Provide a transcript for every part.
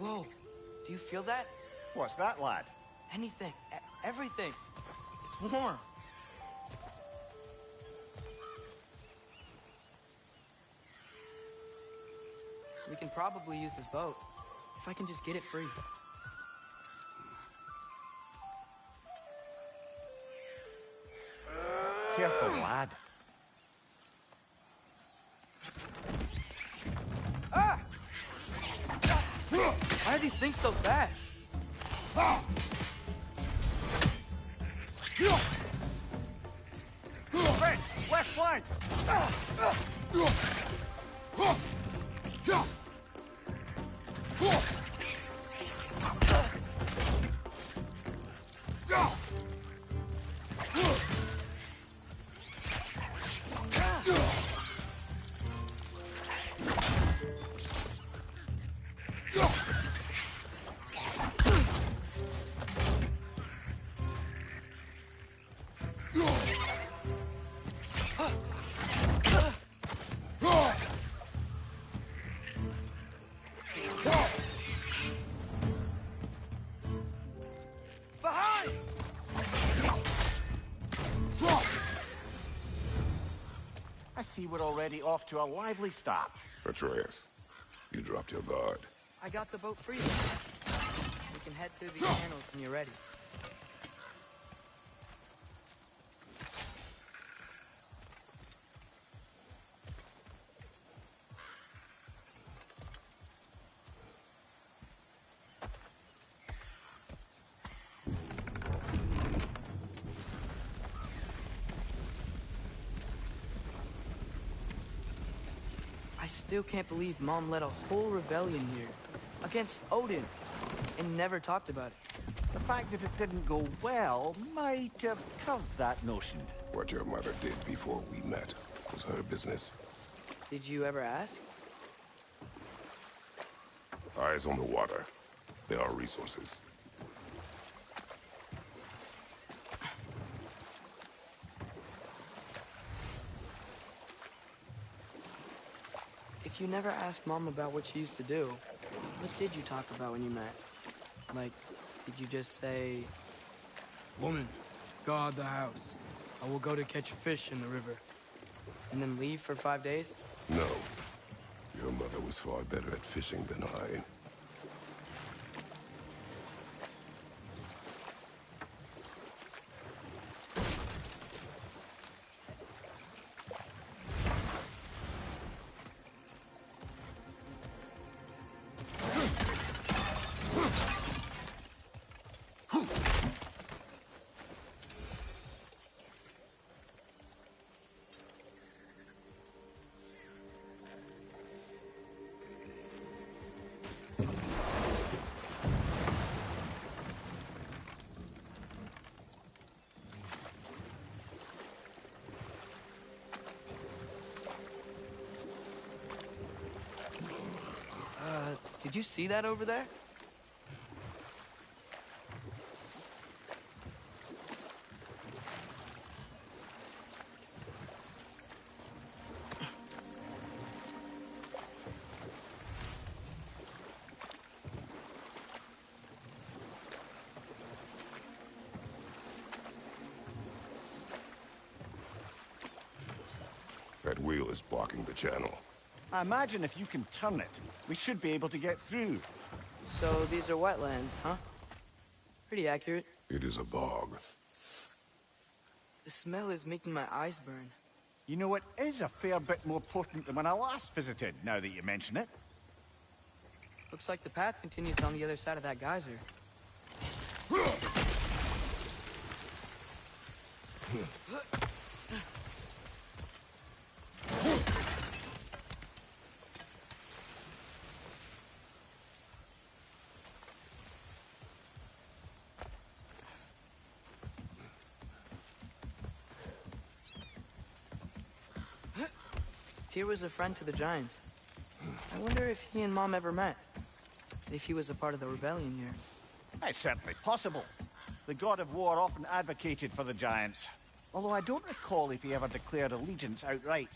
Whoa, do you feel that? What's that, lad? Anything, everything. It's warm. We can probably use this boat, if I can just get it free. Careful, lad. Ah! Why are these things so fast? Red, left flank! I see we're already off to a lively start. Atreus, you dropped your guard. I got the boat free. We can head through these channels when you're ready. I still can't believe Mom led a whole rebellion here, against Odin, and never talked about it. The fact that it didn't go well might have curved that notion. What your mother did before we met was her business. Did you ever ask? Eyes on the water. There are resources. If you never asked Mom about what she used to do, what did you talk about when you met? Like, did you just say... Woman, guard the house. I will go to catch fish in the river. And then leave for 5 days? No. Your mother was far better at fishing than I. Did you see that over there? That wheel is blocking the channel. I imagine if you can turn it, we should be able to get through. So these are wetlands, huh? Pretty accurate. It is a bog. The smell is making my eyes burn. You know, it is a fair bit more potent than when I last visited, now that you mention it. Looks like the path continues on the other side of that geyser. Tyr was a friend to the Giants. I wonder if he and Mom ever met. If he was a part of the rebellion here. It's certainly possible. The god of war often advocated for the Giants. Although I don't recall if he ever declared allegiance outright.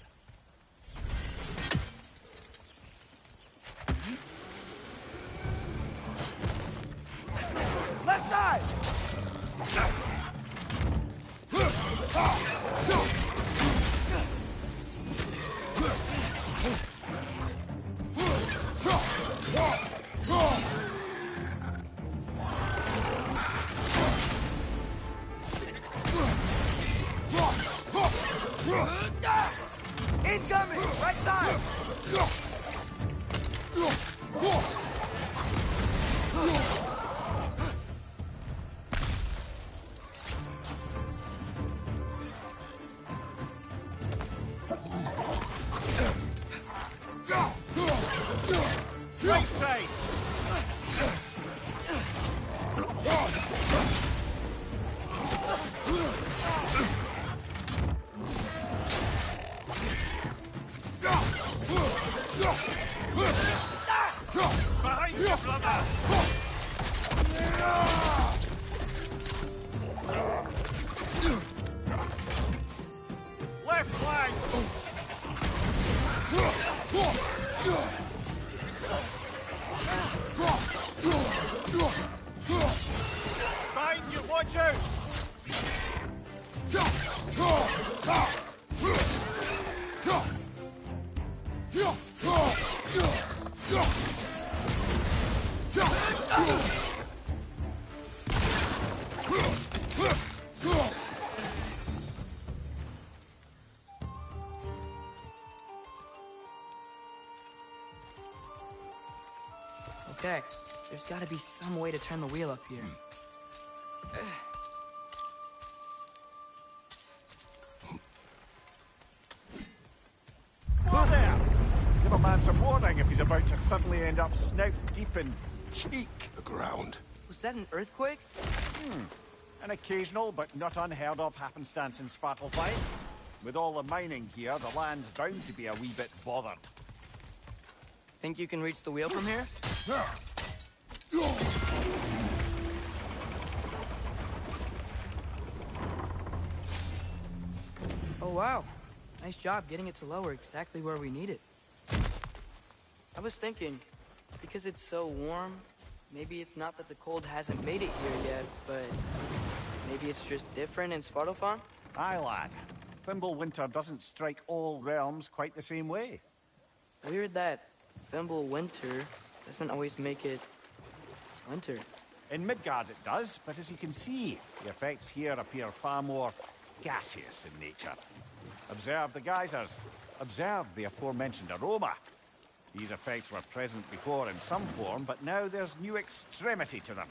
Right side! Behind you, brother! Left flank! Behind you, watch out! Okay, there's gotta be some way to turn the wheel up here. Who there? Give a man some warning if he's about to suddenly end up snout deep in cheek. The ground. Was that an earthquake? An occasional but not unheard of happenstance in Svartalfheim. With all the mining here, the land's bound to be a wee bit bothered. Think you can reach the wheel from here? Oh wow, nice job getting it to lower exactly where we need it. I was thinking, because it's so warm, maybe it's not that the cold hasn't made it here yet, but maybe it's just different in Svartalfheim? Aye, lad. Thimble winter doesn't strike all realms quite the same way. Weird that Thimble winter doesn't always make it winter. In Midgard it does, but as you can see, the effects here appear far more gaseous in nature. Observe the geysers. Observe the aforementioned aroma. These effects were present before in some form, but now there's new extremity to them.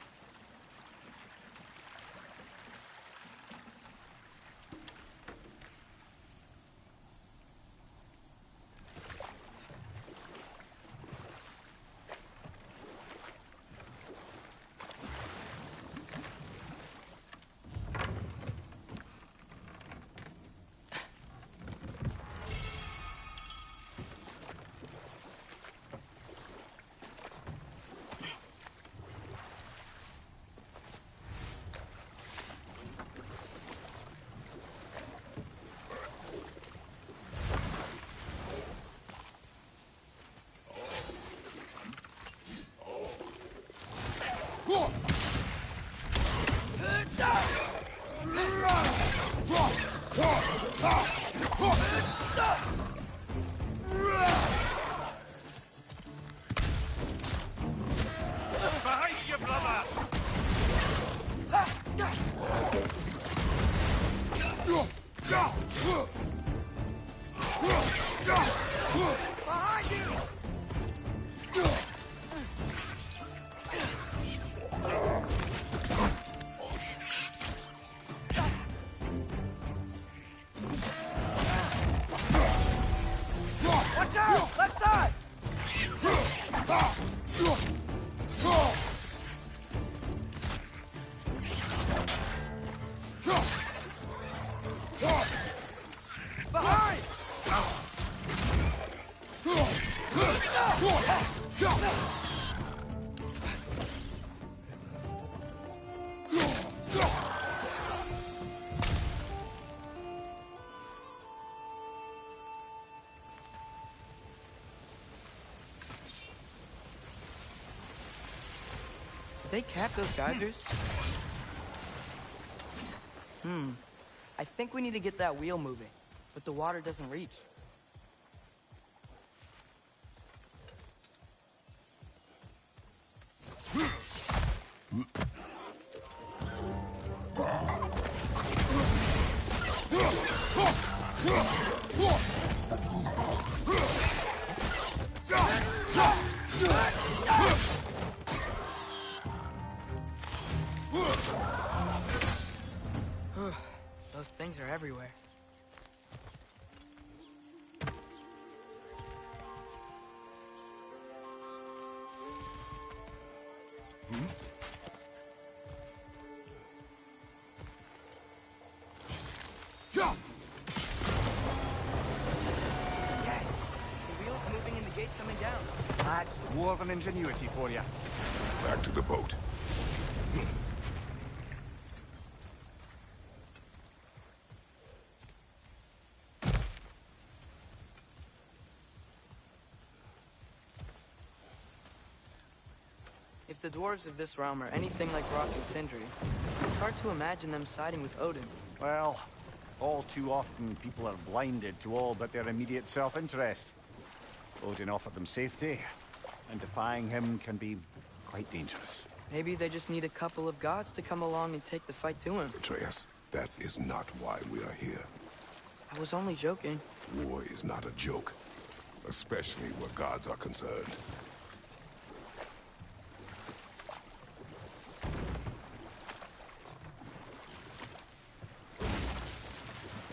Behind you, brother! Behind you! Watch out! Left side! Behind! Did they cap those geysers? I think we need to get that wheel moving, but the water doesn't reach. gate's coming down. That's dwarven ingenuity for you. Back to the boat. If the dwarves of this realm are anything like Rock and Sindri, it's hard to imagine them siding with Odin. Well, all too often people are blinded to all but their immediate self-interest. Odin offered them safety, and defying him can be quite dangerous. Maybe they just need a couple of gods to come along and take the fight to him. Atreus, that is not why we are here. I was only joking. War is not a joke, especially where gods are concerned.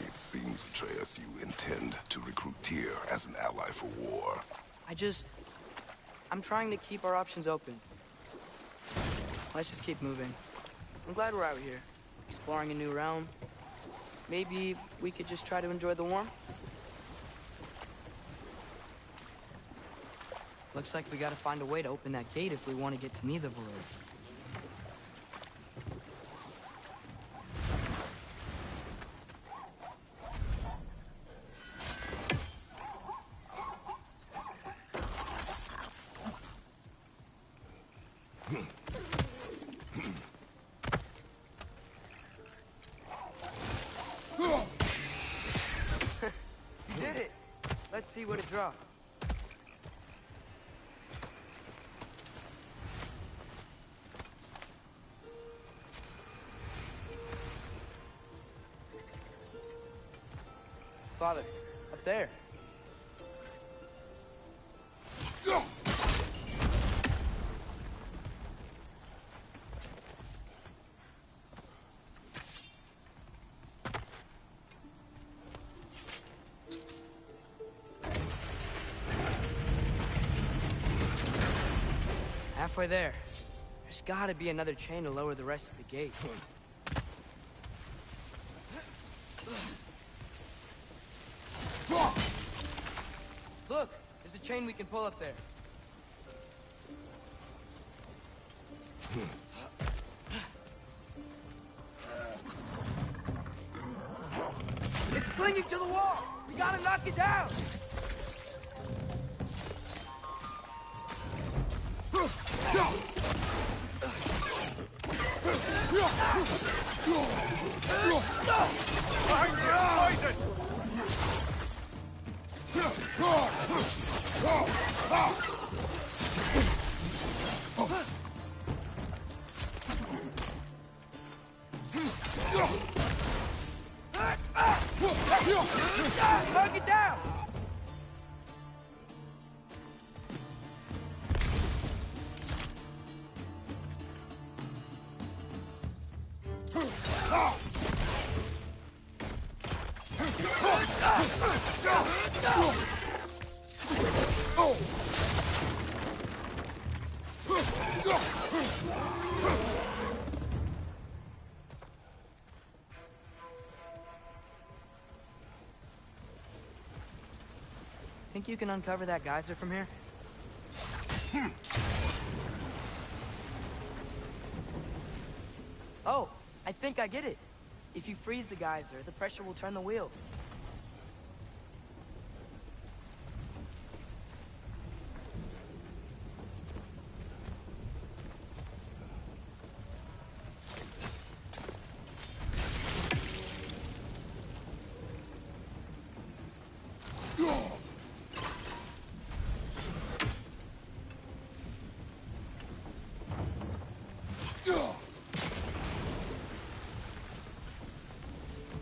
It seems, Atreus, you intend to recruit Tyr as an ally for war. I'm trying to keep our options open. Let's just keep moving. I'm glad we're out here, exploring a new realm. Maybe we could just try to enjoy the warmth? Looks like we gotta find a way to open that gate if we want to get to Nidavellir. You did it! Let's see what it dropped. Father, up there. Halfway there. There's gotta be another chain to lower the rest of the gate. Look, there's a chain we can pull up there. It's clinging to the wall! We gotta knock it down! Behind you, poison! Knock it down! Think you can uncover that geyser from here? Oh, I think I get it. If you freeze the geyser, the pressure will turn the wheel.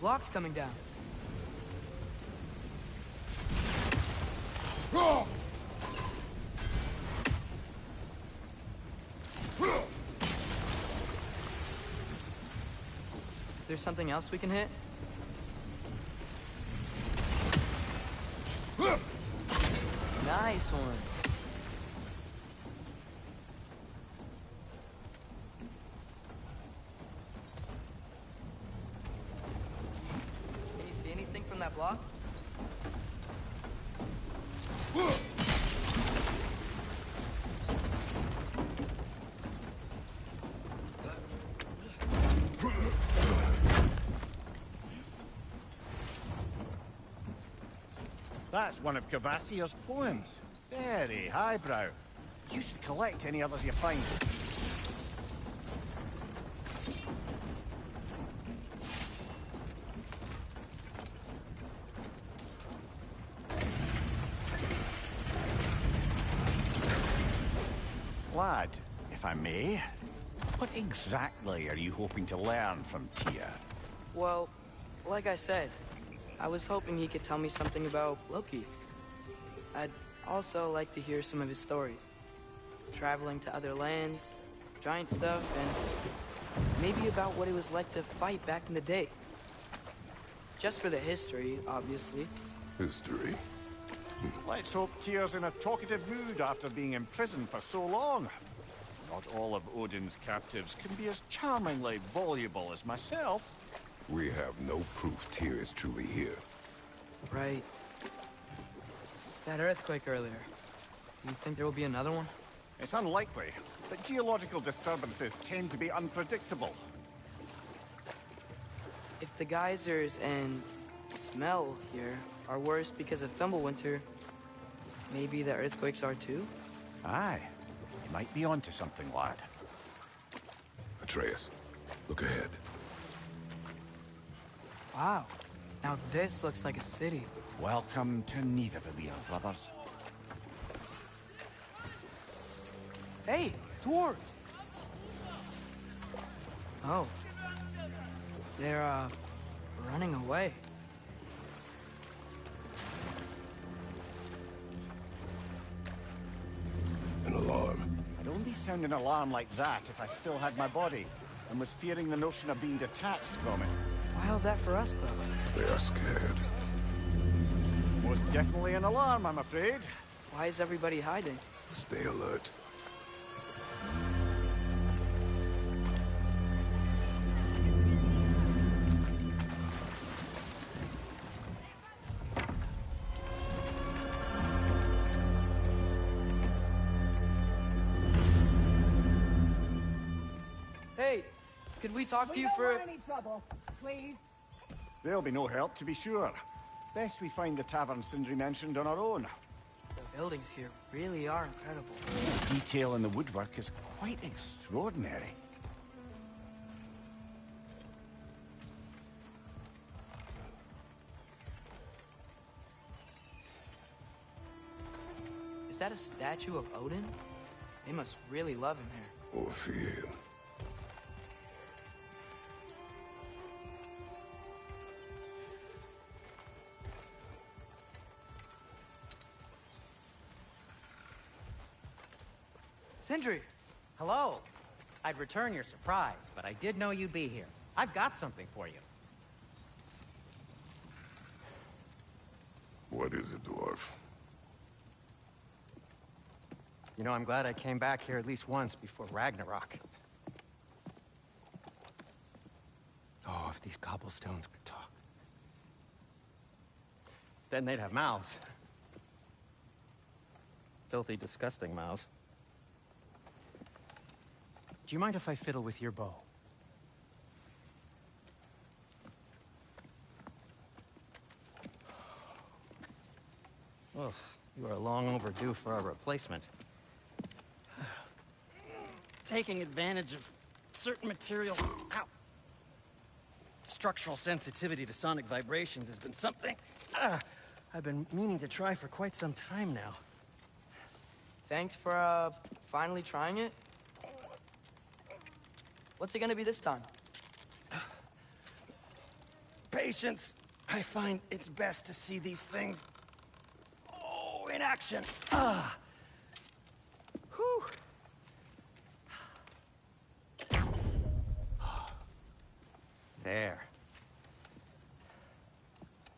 Block's coming down. Is there something else we can hit? Nice one. From that block? That's one of Cavassier's poems. Very highbrow. You should collect any others you find. Lad, if I may, what exactly are you hoping to learn from Tyr? Well, like I said, I was hoping he could tell me something about Loki. I'd also like to hear some of his stories. Traveling to other lands, giant stuff, and maybe about what it was like to fight back in the day. Just for the history, obviously. History. Let's hope Tyr's in a talkative mood after being imprisoned for so long. Not all of Odin's captives can be as charmingly voluble as myself. We have no proof Tyr is truly here. Right. That earthquake earlier. Do you think there will be another one? It's unlikely, but geological disturbances tend to be unpredictable. If the geysers and smell here are worse because of Fimbulwinter, maybe the earthquakes are too? Aye. You might be onto something, lad. Atreus, look ahead. Wow. Now this looks like a city. Welcome to Nidavellir, brothers. Hey, dwarves! Oh. They're, running away. An alarm. I'd only sound an alarm like that if I still had my body, and was fearing the notion of being detached from it. Why all that for us, though? They are scared. Most definitely an alarm, I'm afraid. Why is everybody hiding? Stay alert. Hey, could we talk to you for... We don't want any trouble, please. There'll be no help, to be sure. Best we find the tavern Sindri mentioned on our own. The buildings here really are incredible. The detail in the woodwork is quite extraordinary. Is that a statue of Odin? They must really love him here. Or fear him. Sindri! Hello. I'd return your surprise, but I did know you'd be here. I've got something for you. What is it, dwarf? You know, I'm glad I came back here at least once before Ragnarok. Oh, if these cobblestones could talk. Then they'd have mouths. Filthy, disgusting mouths. Do you mind if I fiddle with your bow? Oh, you are long overdue for a replacement. Taking advantage of certain material. Ow! Structural sensitivity to sonic vibrations has been something I've been meaning to try for quite some time now. Thanks for, finally trying it. What's it gonna be this time? Patience. I find it's best to see these things, in action. Whew. There.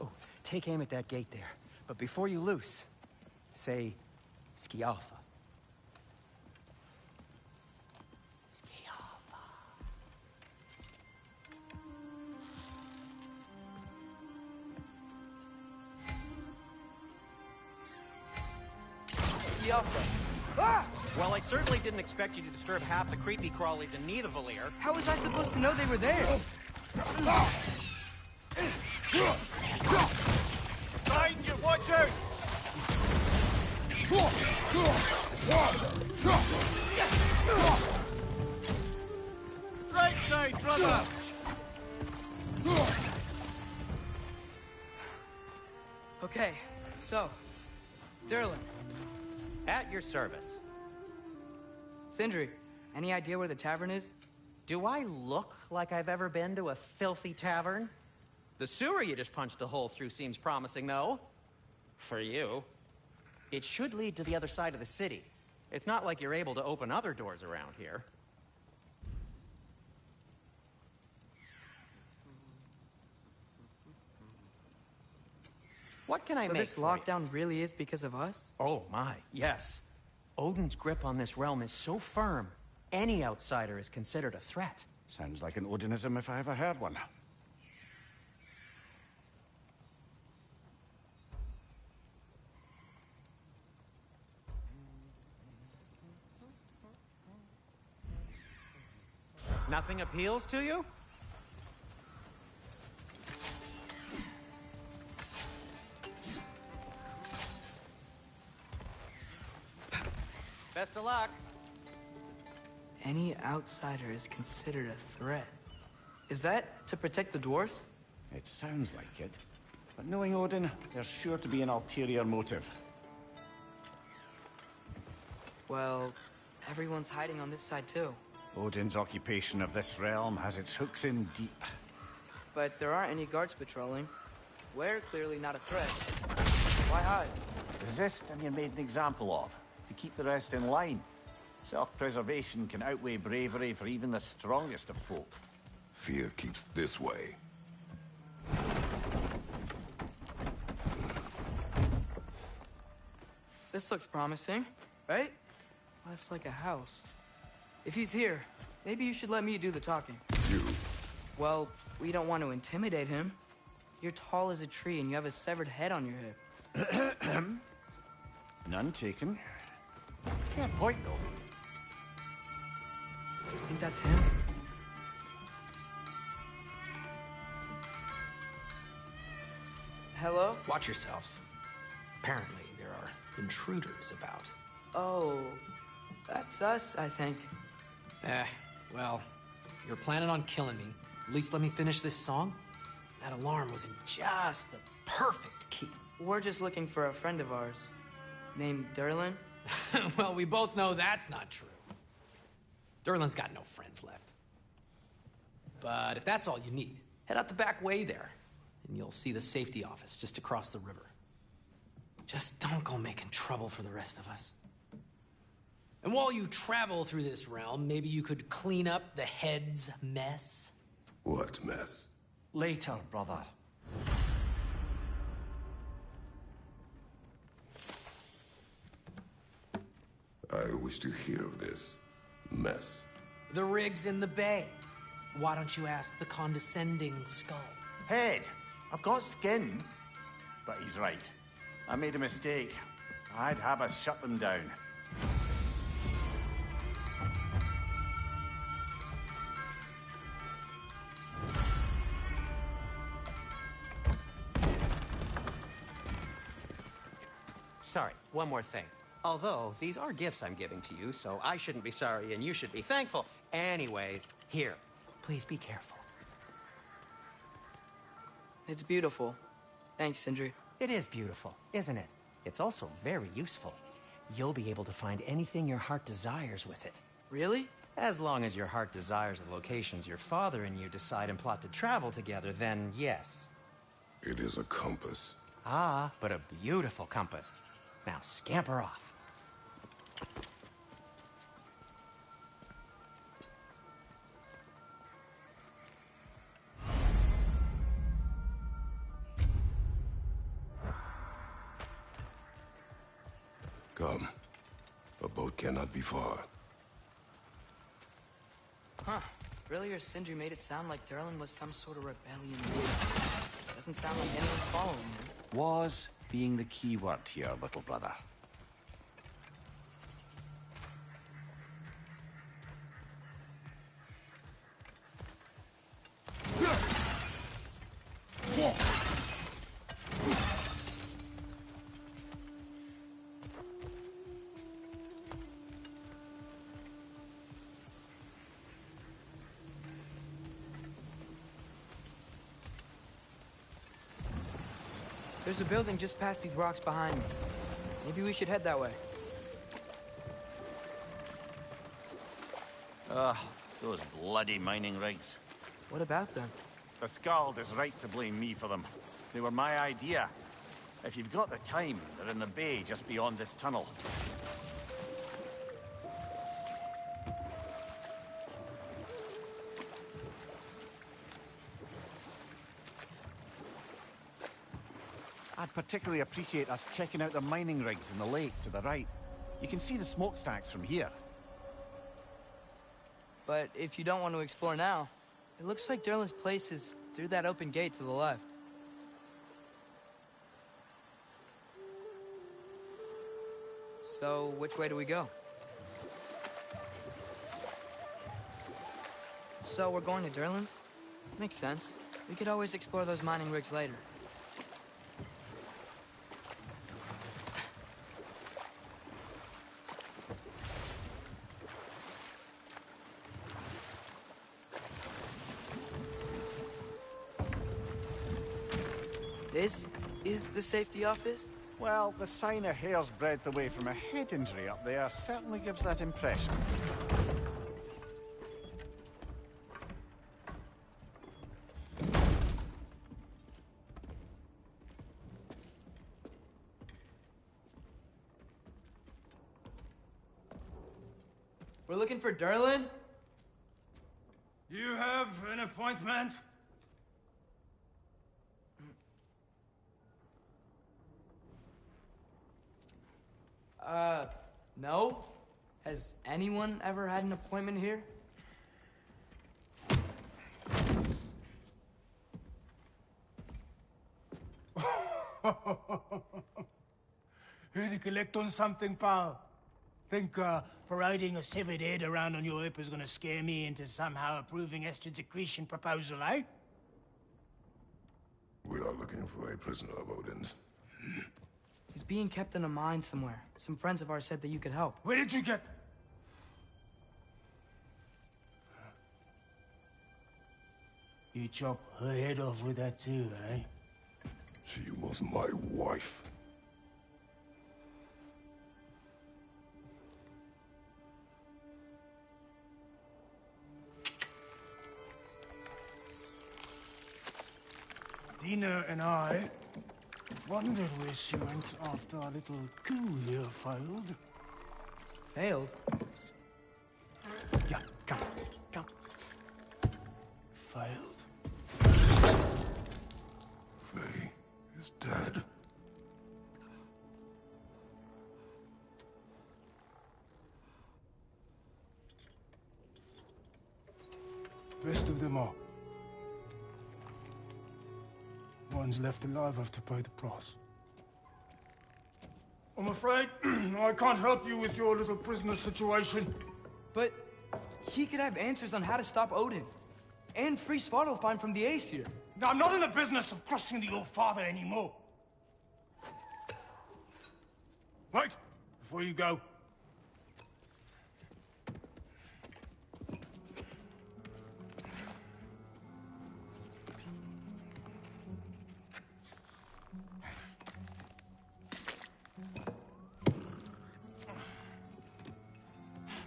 Oh, take aim at that gate there. But before you loose, say, Skialfa. Ah! Well, I certainly didn't expect you to disturb half the creepy crawlies in Nidavellir. How was I supposed to know they were there? Behind you, watch out! Right side, brother! Okay, so, Derlin, At your service. Sindri, any idea where the tavern is? Do I look like I've ever been to a filthy tavern? The sewer you just punched a hole through seems promising, though. For you. It should lead to the other side of the city. It's not like you're able to open other doors around here. What can I So make this for you? lockdown really is because of us? Oh my, yes. Odin's grip on this realm is so firm, any outsider is considered a threat. Sounds like an Odinism if I ever heard one. Nothing appeals to you? Best of luck. Any outsider is considered a threat. Is that to protect the dwarves? It sounds like it. But knowing Odin, there's sure to be an ulterior motive. Well, everyone's hiding on this side too. Odin's occupation of this realm has its hooks in deep. But there aren't any guards patrolling. We're clearly not a threat. Why hide? Resist and you're made an example of, to keep the rest in line. Self-preservation can outweigh bravery for even the strongest of folk. Fear keeps this way. This looks promising, right? That's like a house. If he's here, maybe you should let me do the talking. You. Well, we don't want to intimidate him. You're tall as a tree and you have a severed head on your hip. None taken. Fair point, though. You think that's him? Hello? Watch yourselves. Apparently, there are intruders about. Oh, that's us, I think. Well, if you're planning on killing me, at least let me finish this song. That alarm was in just the perfect key. We're just looking for a friend of ours, named Derlin. Well, we both know that's not true. Derlin's got no friends left. But if that's all you need, head out the back way there, and you'll see the safety office just across the river. Just don't go making trouble for the rest of us. And while you travel through this realm, maybe you could clean up the head's mess. What mess? Later, brother. I wish to hear of this mess. The rig's in the bay. Why don't you ask the condescending skull? Head, I've got skin. But he's right. I made a mistake. I'd have us shut them down. Sorry, one more thing. Although, these are gifts I'm giving to you, so I shouldn't be sorry and you should be thankful. Anyways, here, please be careful. It's beautiful. Thanks, Sindri. It is beautiful, isn't it? It's also very useful. You'll be able to find anything your heart desires with it. Really? As long as your heart desires the locations your father and you decide and plot to travel together, then yes. It is a compass. Ah, but a beautiful compass. Now scamper off. Come. A boat cannot be far. Huh. Earlier, Sindri made it sound like Derlin was some sort of rebellion leader. Doesn't sound like anyone's following him. Was being the key word here, little brother. There's a building just past these rocks behind me. Maybe we should head that way. Those bloody mining rigs. What about them? The Skald is right to blame me for them. They were my idea. If you've got the time, they're in the bay just beyond this tunnel. I'd particularly appreciate us checking out the mining rigs in the lake to the right. You can see the smokestacks from here. But if you don't want to explore now, it looks like Durlin's place is through that open gate to the left. So, which way do we go? So, we're going to Durlin's? Makes sense. We could always explore those mining rigs later. This is the safety office? Well, the sign a hair's breadth away from a head injury up there certainly gives that impression. We're looking for Durlin? Do you have an appointment? No? Has anyone ever had an appointment here? Here to collect on something, pal? Think, parading a severed head around on your hip is gonna scare me into somehow approving Esther's accretion proposal, eh? We are looking for a prisoner of Odin's. He's being kept in a mine somewhere. Some friends of ours said that you could help. Where did you get... You chop her head off with that too, eh? She was my wife. Dina and I wondered where she went after our little coup here failed. Failed? Yeah, come. Failed. Faye is dead. Rest of them are. Ones left alive have to pay the price. I'm afraid I can't help you with your little prisoner situation. But he could have answers on how to stop Odin. And free Svartalfheim from the Aesir. Now, I'm not in the business of crossing the old father anymore. Right, before you go.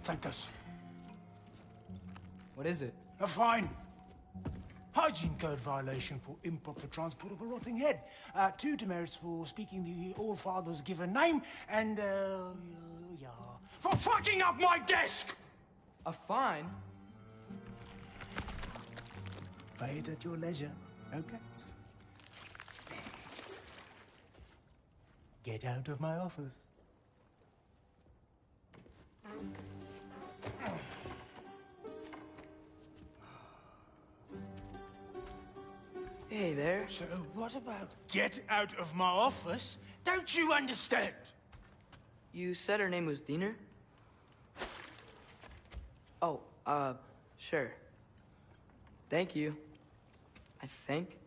Take this. What is it? A fine. Hygiene code violation for improper transport of a rotting head. 2 demerits for speaking the All-Father's given name, and, yeah, for fucking up my desk! A fine? Pay it at your leisure, okay? Get out of my office. Hey there. So what about get out of my office? Don't you understand? You said her name was Diener? Oh, sure. Thank you. I think.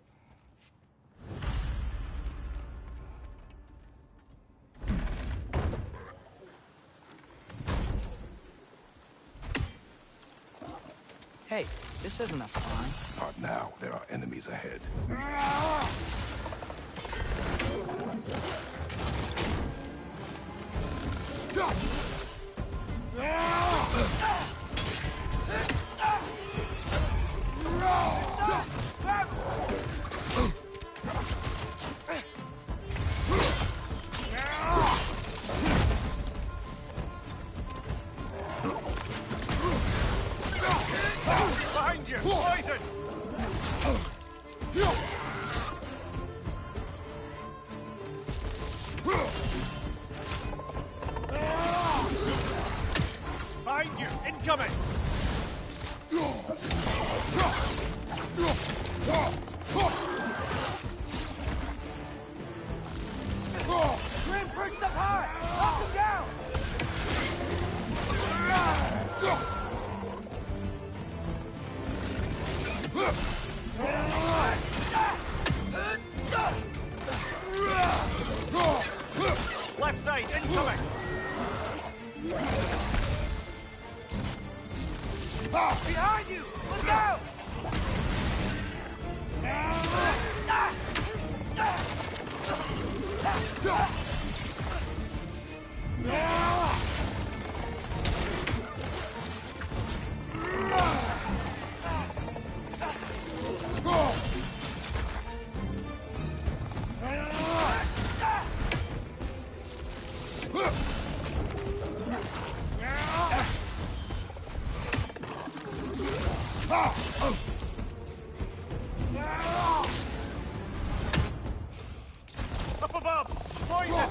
Hey, this isn't a fine. Not now. There are enemies ahead. Behind you! Poison! Behind you! Incoming! Grim perched up high! Knock him down! Left side, incoming! Behind you! Look out! Up above! Poison!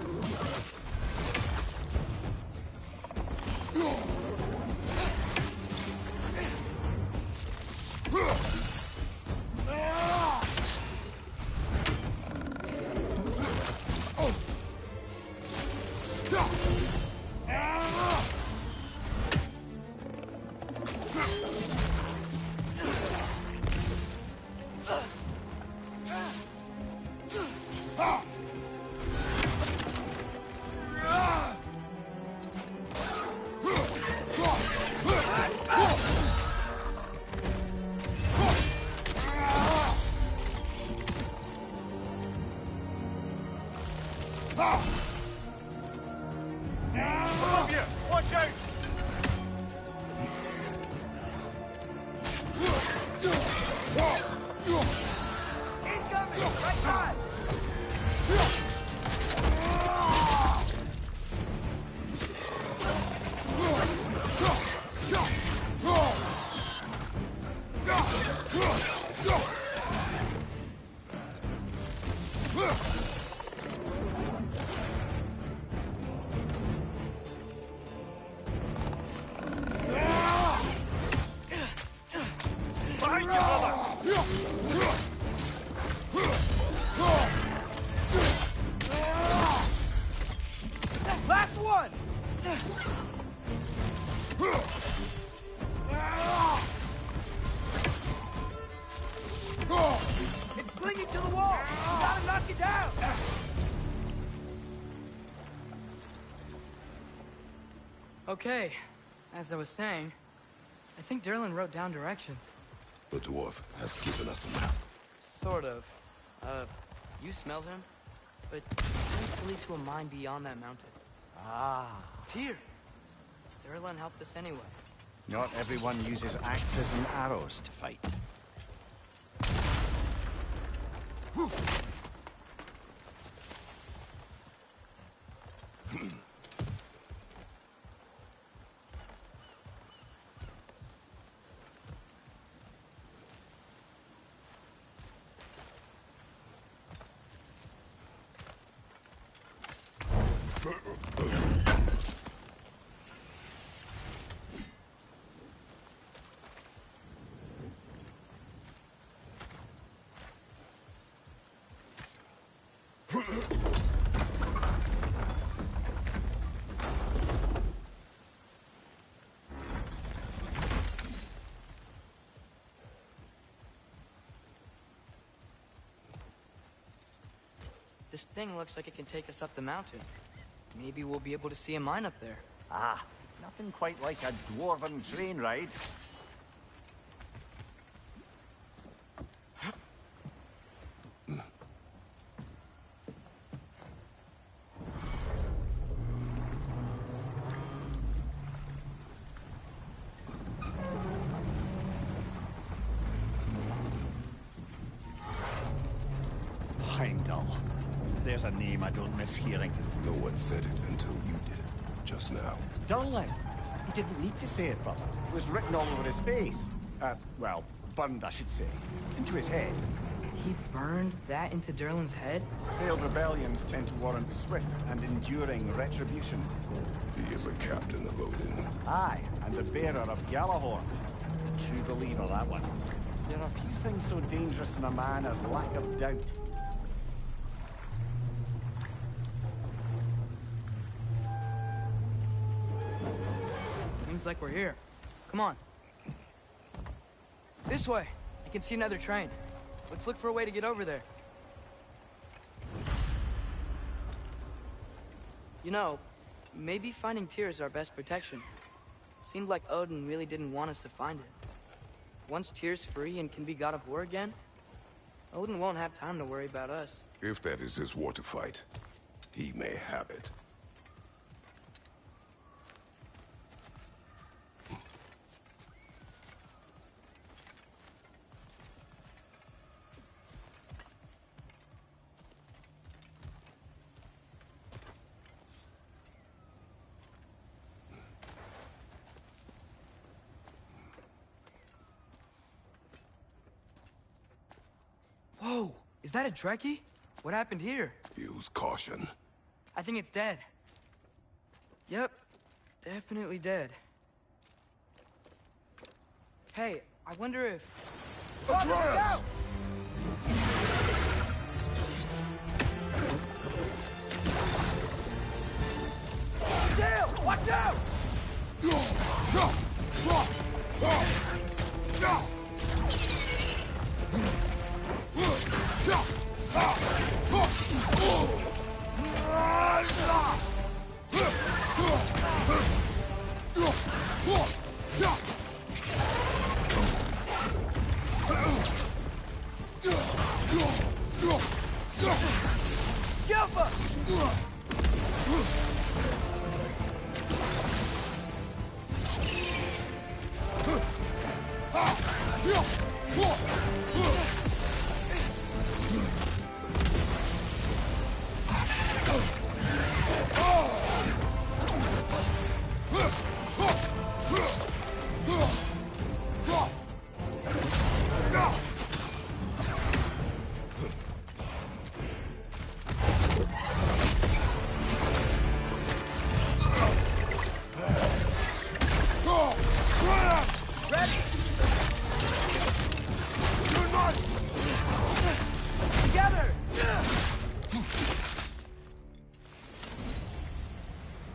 Above you! Watch out! Incoming! Right side! Behind you, brother! Last one! It's clinging to the wall! You gotta knock it down! Okay, as I was saying, I think Derlin wrote down directions. The dwarf has given us a map. Sort of. You smell him? But it seems to lead to a mine beyond that mountain. Ah. Tyr! Derlin helped us anyway. Not everyone uses axes and arrows to fight. This thing looks like it can take us up the mountain. Maybe we'll be able to see a mine up there. Ah, nothing quite like a dwarven train ride. Heimdall. There's a name I don't miss hearing. No one said it until you did, just now. Durlin. He didn't need to say it, brother. It was written all over his face. Well, burned, I should say. Into his head. He burned that into Durlin's head? Failed rebellions tend to warrant swift and enduring retribution. He is a captain of Odin. Aye, and the bearer of Gjallarhorn. True believer, that one. There are few things so dangerous in a man as lack of doubt. Seems like we're here. Come on. This way. I can see another train. Let's look for a way to get over there. You know, maybe finding Tyr is our best protection. Seemed like Odin really didn't want us to find it. Once Tyr's free and can be god of war again, Odin won't have time to worry about us. If that is his war to fight, he may have it. Whoa! Is that a Trekkie? What happened here? Use caution. I think it's dead. Yep. Definitely dead. Hey, I wonder if... Atreus! Dale! Watch out!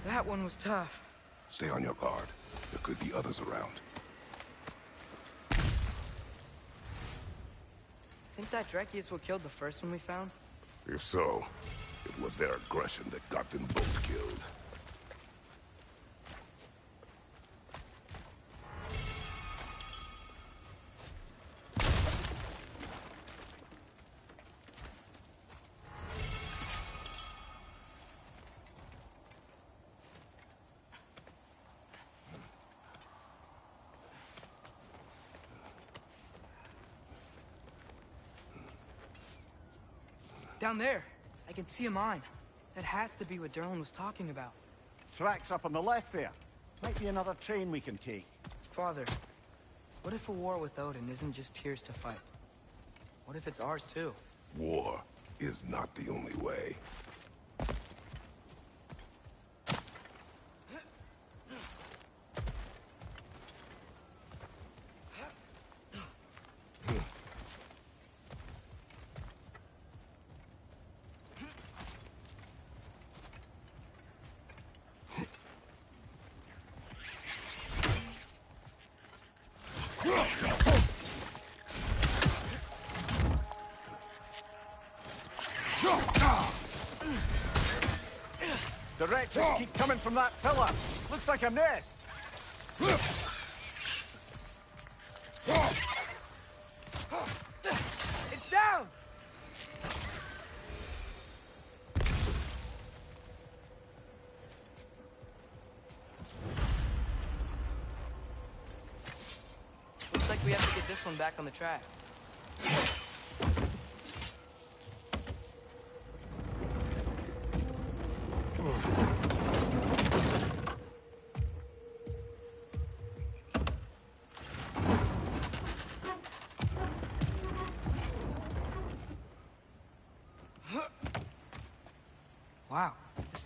That one was tough. Stay on your guard. There could be others around. Think that Dreki is what killed the first one we found? If so, it was their aggression that got them both killed. Down there, I can see a mine. That has to be what Durlin was talking about. Tracks up on the left there. Might be another train we can take. Father, what if a war with Odin isn't just Tyr's to fight? What if it's ours too? War is not the only way. The wretches keep coming from that pillar. Looks like a nest. It's down! Looks like we have to get this one back on the track.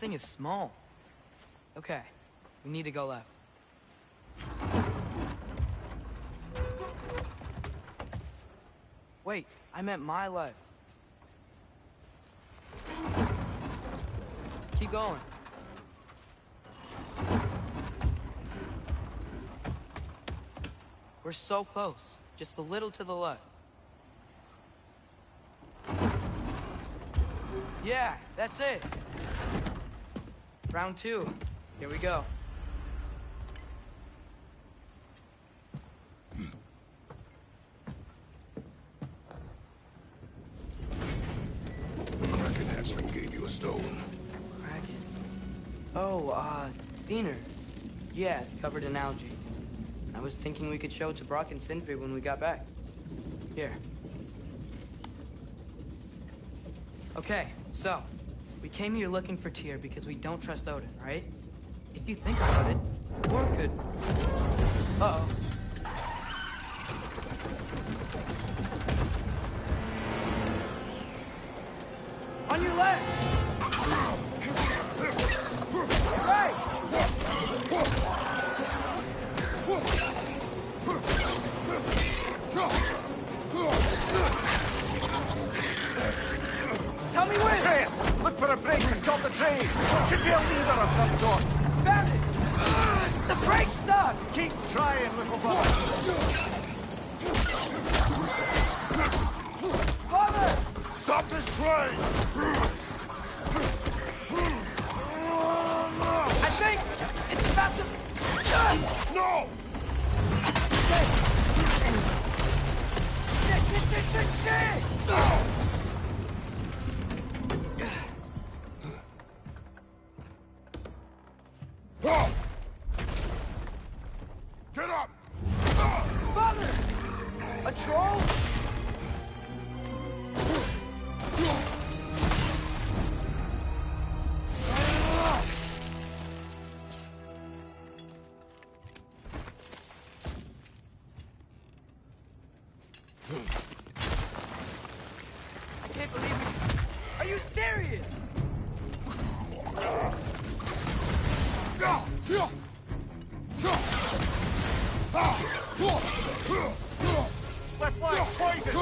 thing is small. Okay, we need to go left. Wait, I meant my left. Keep going. We're so close. Just a little to the left. Yeah, that's it. Round 2. Here we go. The Kraken hatchling gave you a stone. Kraken. Oh, Diener. Yeah, it's covered in algae. I was thinking we could show it to Brock and Sindri when we got back. Here. Okay, so, we came here looking for Tyr because we don't trust Odin, right? If you think about it, or could... Uh-oh. On your left! Right! Tell me where! Atreus! Look for a break to stop the train! Should be a lever of some sort! Found it! The brake's stuck! Keep trying, little brother! Father! Stop this train! I think it's about to... No! Shit! Get up! Father! A troll? I can't believe it. Are you serious? Left flag poison!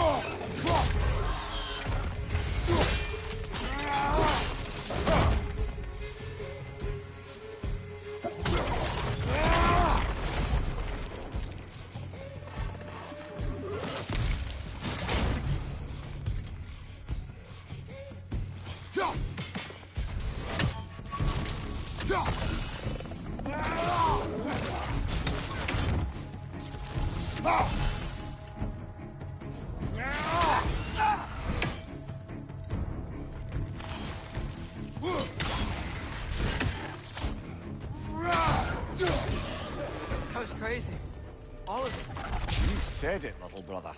That was crazy. All of it. You said it, little brother.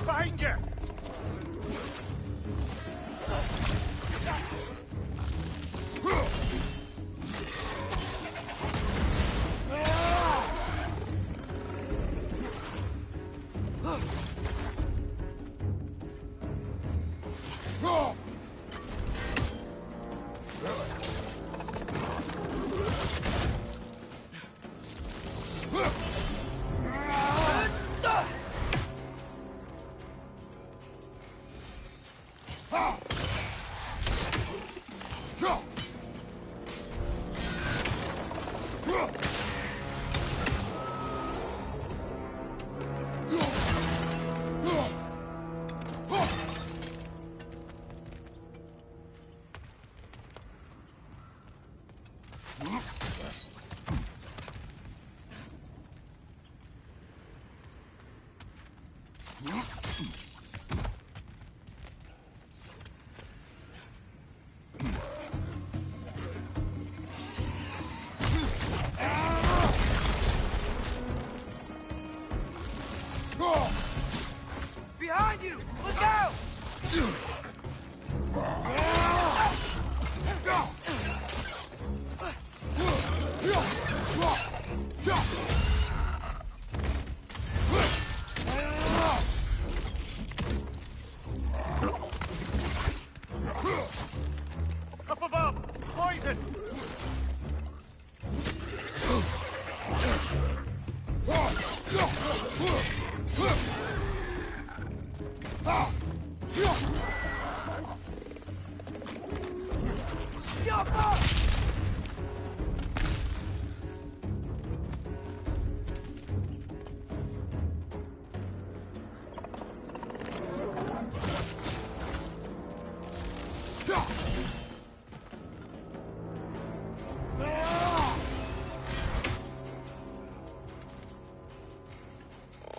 Behind you!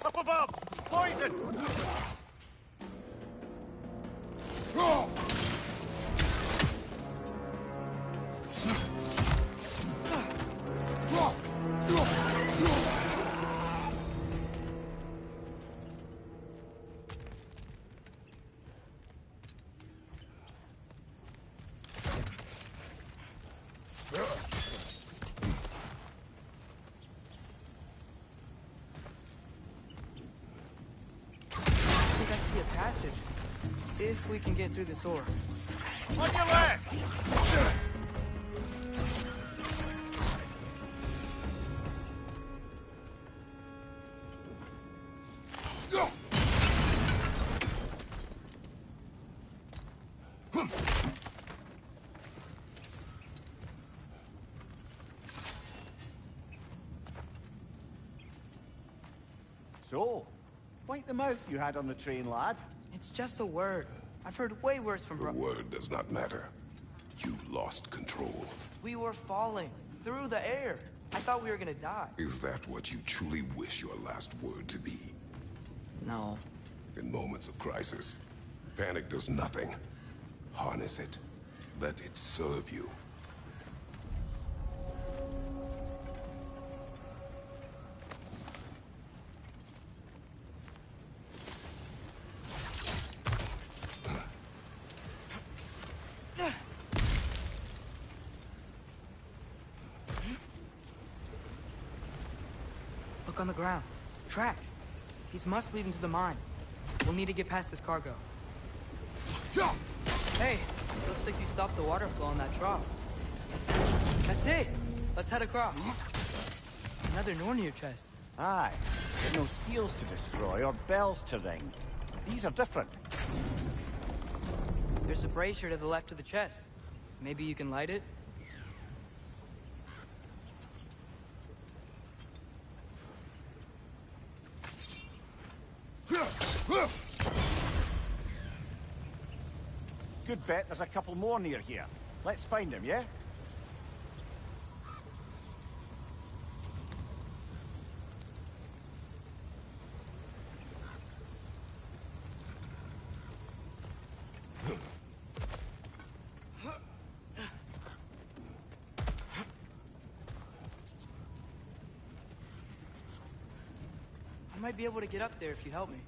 Up above! Poison! Passage. If we can get through this ore. On your left! So, bite the mouth you had on the train, lad. It's just a word. I've heard way worse from The word does not matter. You lost control. We were falling through the air. I thought we were gonna die. Is that what you truly wish your last word to be? No. In moments of crisis, panic does nothing. Harness it. Let it serve you. Look on the ground. Tracks. These must lead into the mine. We'll need to get past this cargo. Hey, looks like you stopped the water flow in that trough. That's it. Let's head across. Another Nornir chest. Aye, but no seals to destroy or bells to ring. These are different. There's a brazier to the left of the chest. Maybe you can light it? Good bet there's a couple more near here. Let's find them, yeah? I might be able to get up there if you help me.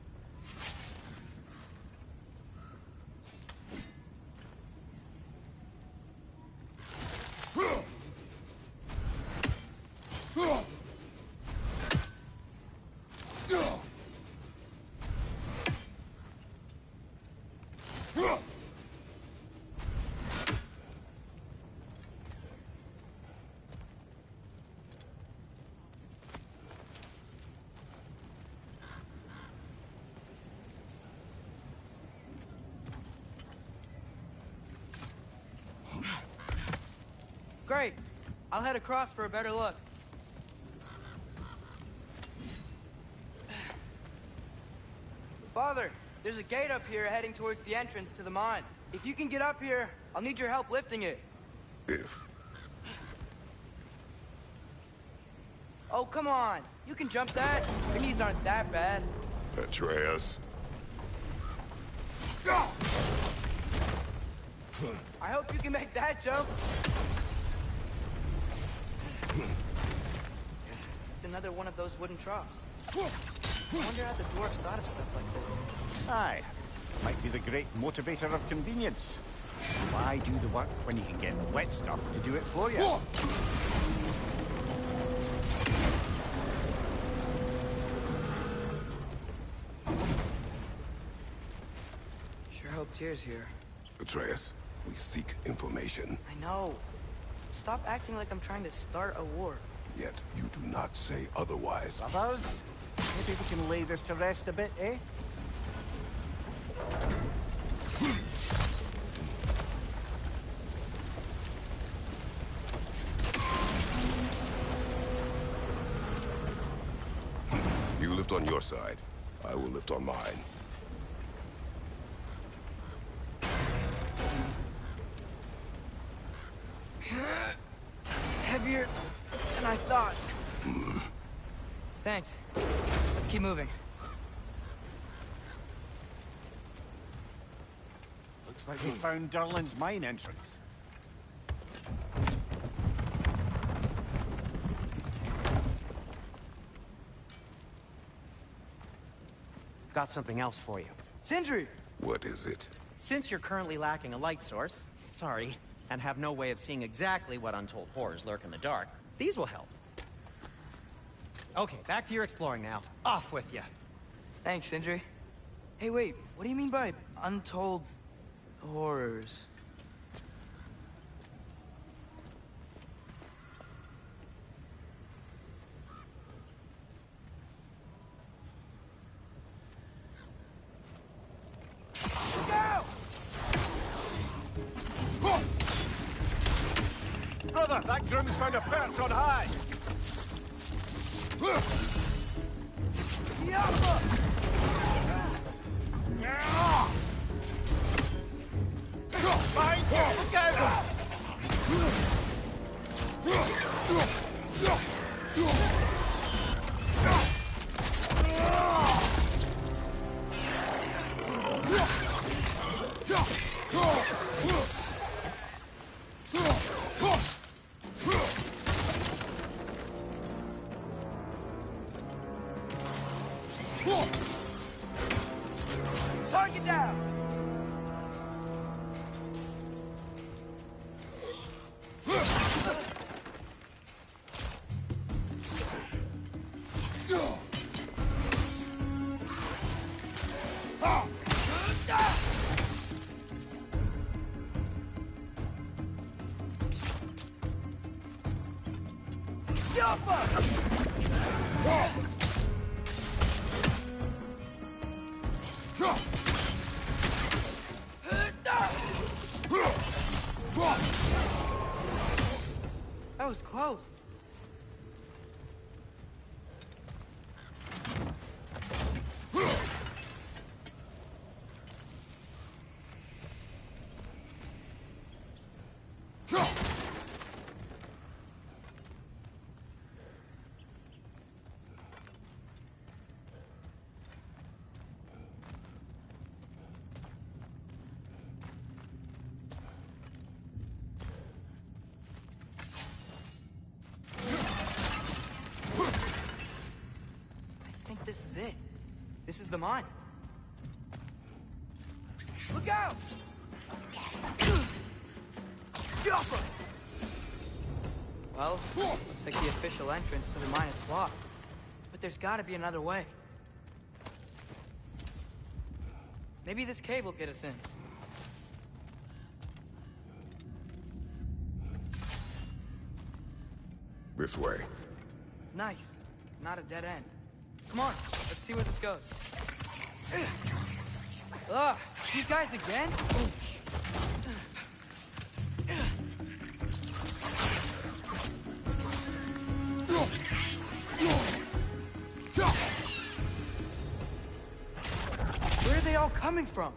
Great. I'll head across for a better look. Father, there's a gate up here heading towards the entrance to the mine. If you can get up here, I'll need your help lifting it. If. Oh, come on. You can jump that. Your knees aren't that bad. Atreus. I hope you can make that jump. It's another one of those wooden troughs. I wonder how the dwarves thought of stuff like this. Aye. Might be the great motivator of convenience. Why do the work when you can get the wet stuff to do it for you? Sure hope Tyr's here. Atreus, we seek information. I know. Stop acting like I'm trying to start a war. Yet you do not say otherwise. Brothers, maybe we can lay this to rest a bit, eh? You lift on your side. I will lift on mine. heavier than I thought. Thanks. Let's keep moving. Looks like we found Durlin's mine entrance. Got something else for you. Sindri! What is it? Since you're currently lacking a light source, sorry, and have no way of seeing exactly what untold horrors lurk in the dark, these will help. Okay, back to your exploring now. Off with you. Thanks, Sindri. Hey, wait, what do you mean by untold horrors? Brother, that groom's found a perch on high! Behind you! Look out! Target down! That was close. This is it. This is the mine. Look out! Well, looks like the official entrance to the mine is blocked. But there's gotta be another way. Maybe this cave will get us in. This way. Nice. Not a dead end. Come on, let's see where this goes. Ugh, these guys again? Where are they all coming from?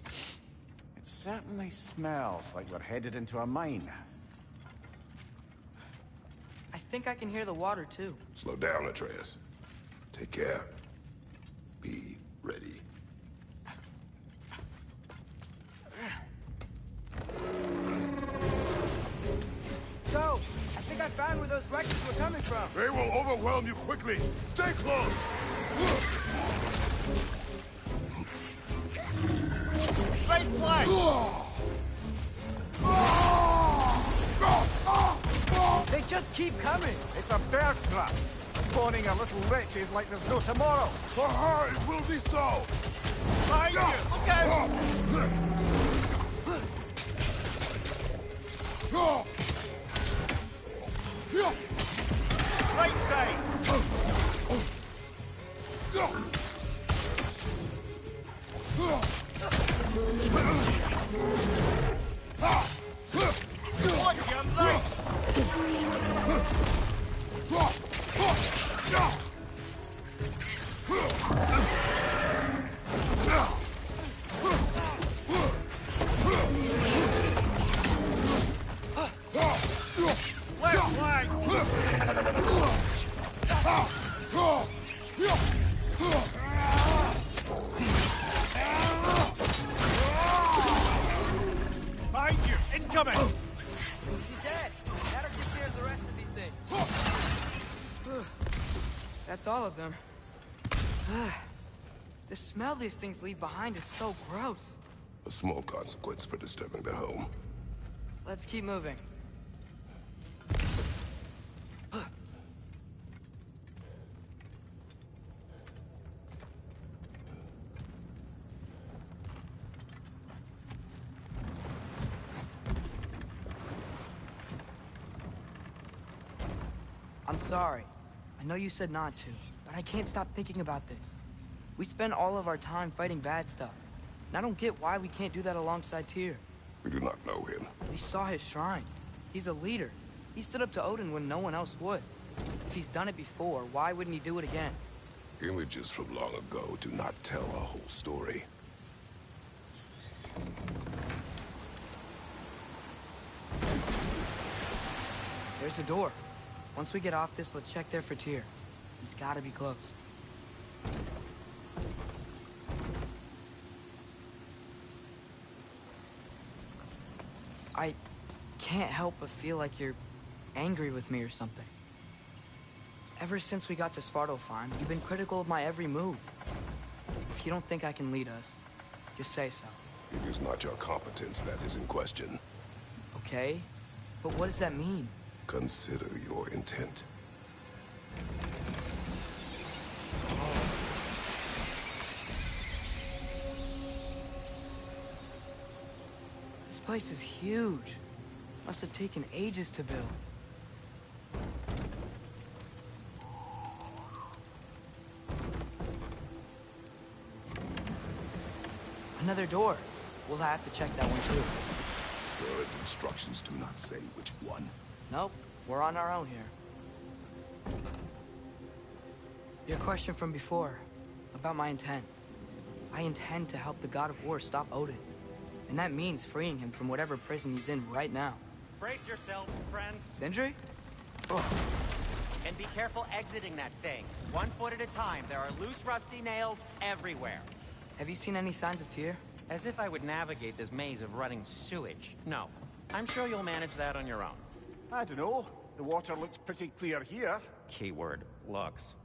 It certainly smells like we're headed into a mine. I think I can hear the water, too. Slow down, Atreus. Take care. Be ready. So, I think I found where those wreckers were coming from. They will overwhelm you quickly. Stay close! Right flank! They just keep coming. It's a bear trap. Spawning a little wretches like there's no tomorrow. For her, it will be so! Behind you! Look out! Right side! Watch your right! coming! She's dead. That or just shares the rest of these things. That's all of them. The smell these things leave behind is so gross. A small consequence for disturbing their home. Let's keep moving. I'm sorry. I know you said not to, but I can't stop thinking about this. We spend all of our time fighting bad stuff, and I don't get why we can't do that alongside Tyr. We do not know him. We saw his shrines. He's a leader. He stood up to Odin when no one else would. If he's done it before, why wouldn't he do it again? Images from long ago do not tell a whole story. There's a door. Once we get off this, let's check there for Tyr. He's gotta be close. I can't help but feel like you're angry with me or something. Ever since we got to Svartalfheim, you've been critical of my every move. If you don't think I can lead us, just say so. It is not your competence that is in question. Okay? But what does that mean? Consider your intent. This place is huge. Must have taken ages to build. Another door. We'll have to check that one too. Birds' instructions do not say which one. Nope, we're on our own here. Your question from before, about my intent. I intend to help the God of War stop Odin. And that means freeing him from whatever prison he's in right now. Brace yourselves, friends. Sindri? And be careful exiting that thing. 1 foot at a time. There are loose, rusty nails everywhere. Have you seen any signs of Tyr? As if I would navigate this maze of running sewage. No. I'm sure you'll manage that on your own. I don't know. The water looks pretty clear here. Keyword, looks.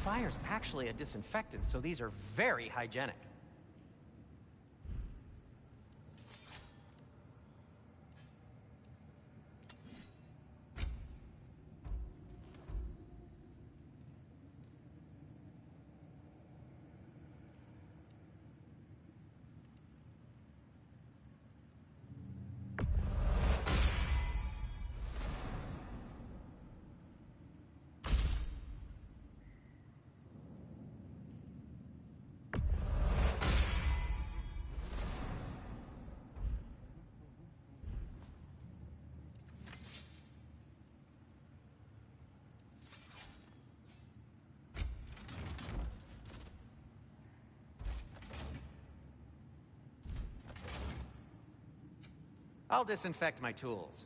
Fire's actually a disinfectant, so these are very hygienic. I'll disinfect my tools.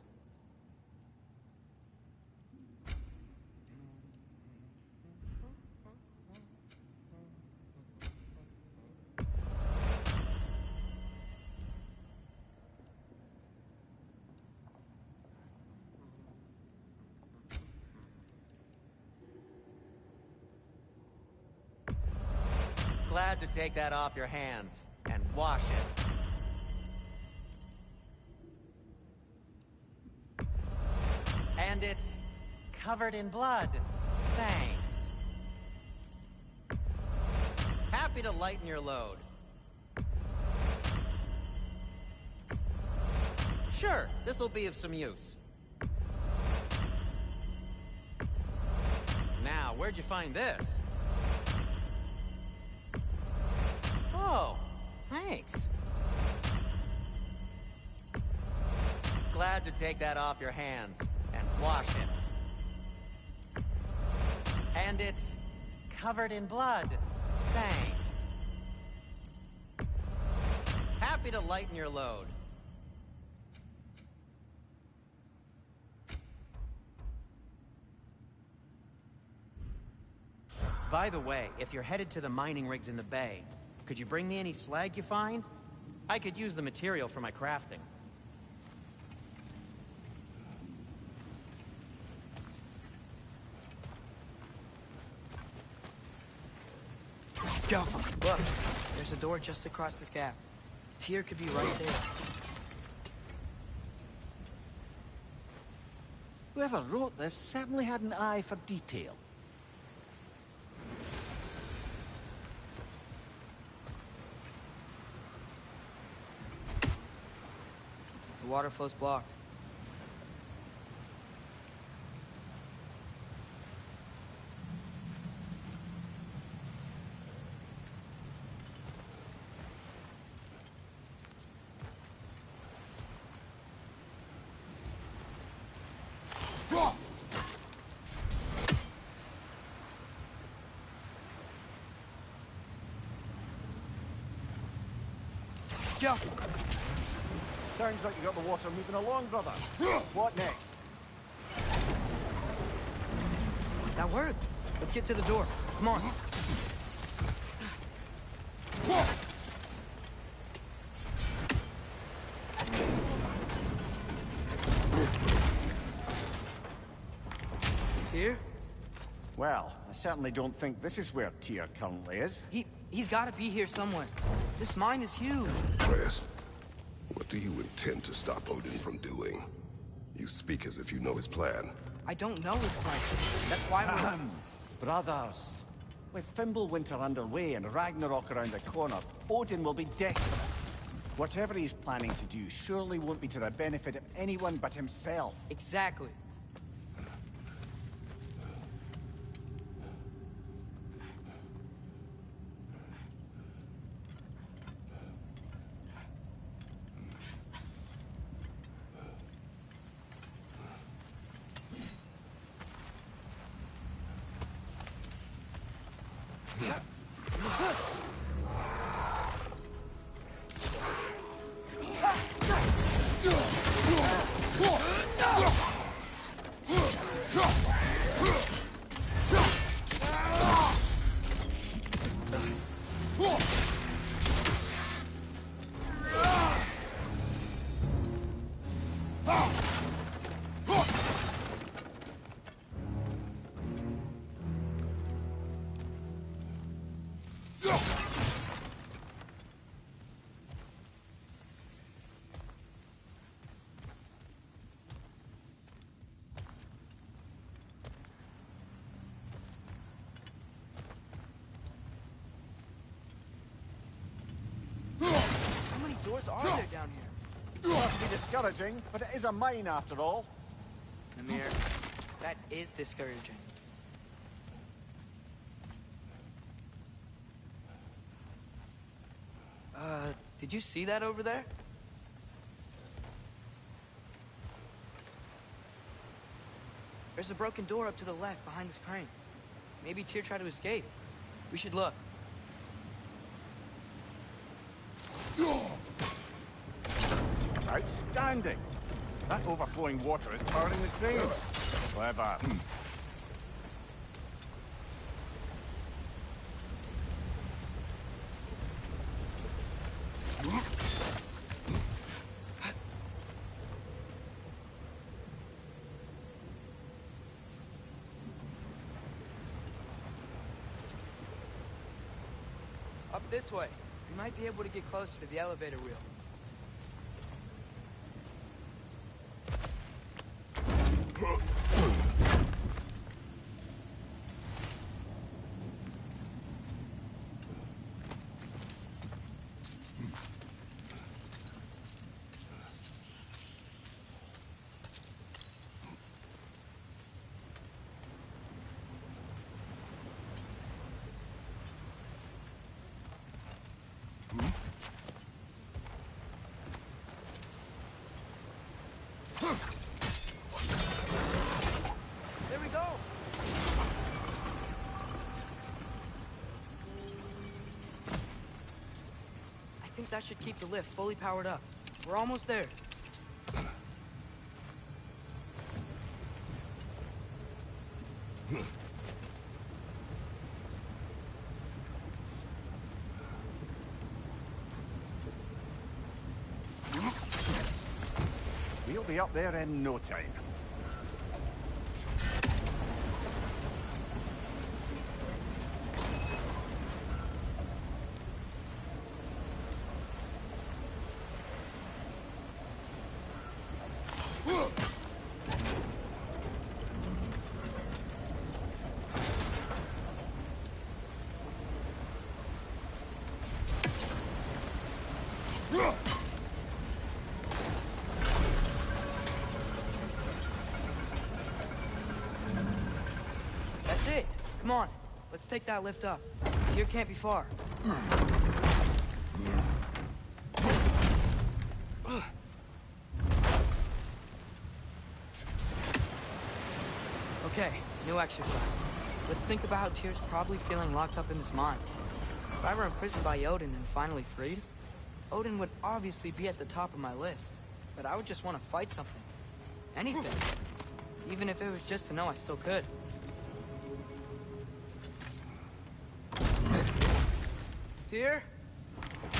Glad to take that off your hands and wash it. And it's covered in blood. Thanks. Happy to lighten your load. Sure, this'll be of some use. Now, where'd you find this? Oh, thanks. Glad to take that off your hands and wash it. And it's covered in blood. Thanks. Happy to lighten your load. By the way, if you're headed to the mining rigs in the bay, could you bring me any slag you find? I could use the material for my crafting. Go! Look, there's a door just across this gap. Tyr could be right there. Whoever wrote this certainly had an eye for detail. The water flow's blocked. Go! Sounds like you got the water moving along, brother. What next? That worked. Let's get to the door. Come on. Tyr? Well, I certainly don't think this is where Tyr currently is. He's got to be here somewhere. This mine is huge. Atreus, what do you intend to stop Odin from doing? You speak as if you know his plan. I don't know his plan. That's why we're... Brothers, with Fimbulwinter underway and Ragnarok around the corner, Odin will be desperate. Whatever he's planning to do surely won't be to the benefit of anyone but himself. Exactly. How many doors are there down here? Must be discouraging, but it is a mine after all. Namir, that is discouraging. Did you see that over there? There's a broken door up to the left behind this crane. Maybe Tyr tried to escape. We should look. Outstanding! That overflowing water is powering the crane. Clever. Up this way. We might be able to get closer to the elevator wheel. There we go! I think that should keep the lift fully powered up. We're almost there. be up there in no time. That's it. Come on. Let's take that lift up. Here can't be far. Okay, new exercise. Let's think about how Tyr's probably feeling locked up in his mind. If I were imprisoned by Odin and finally freed, Odin would obviously be at the top of my list. But I would just want to fight something. Anything. Even if it was just to know I still could. Tyr?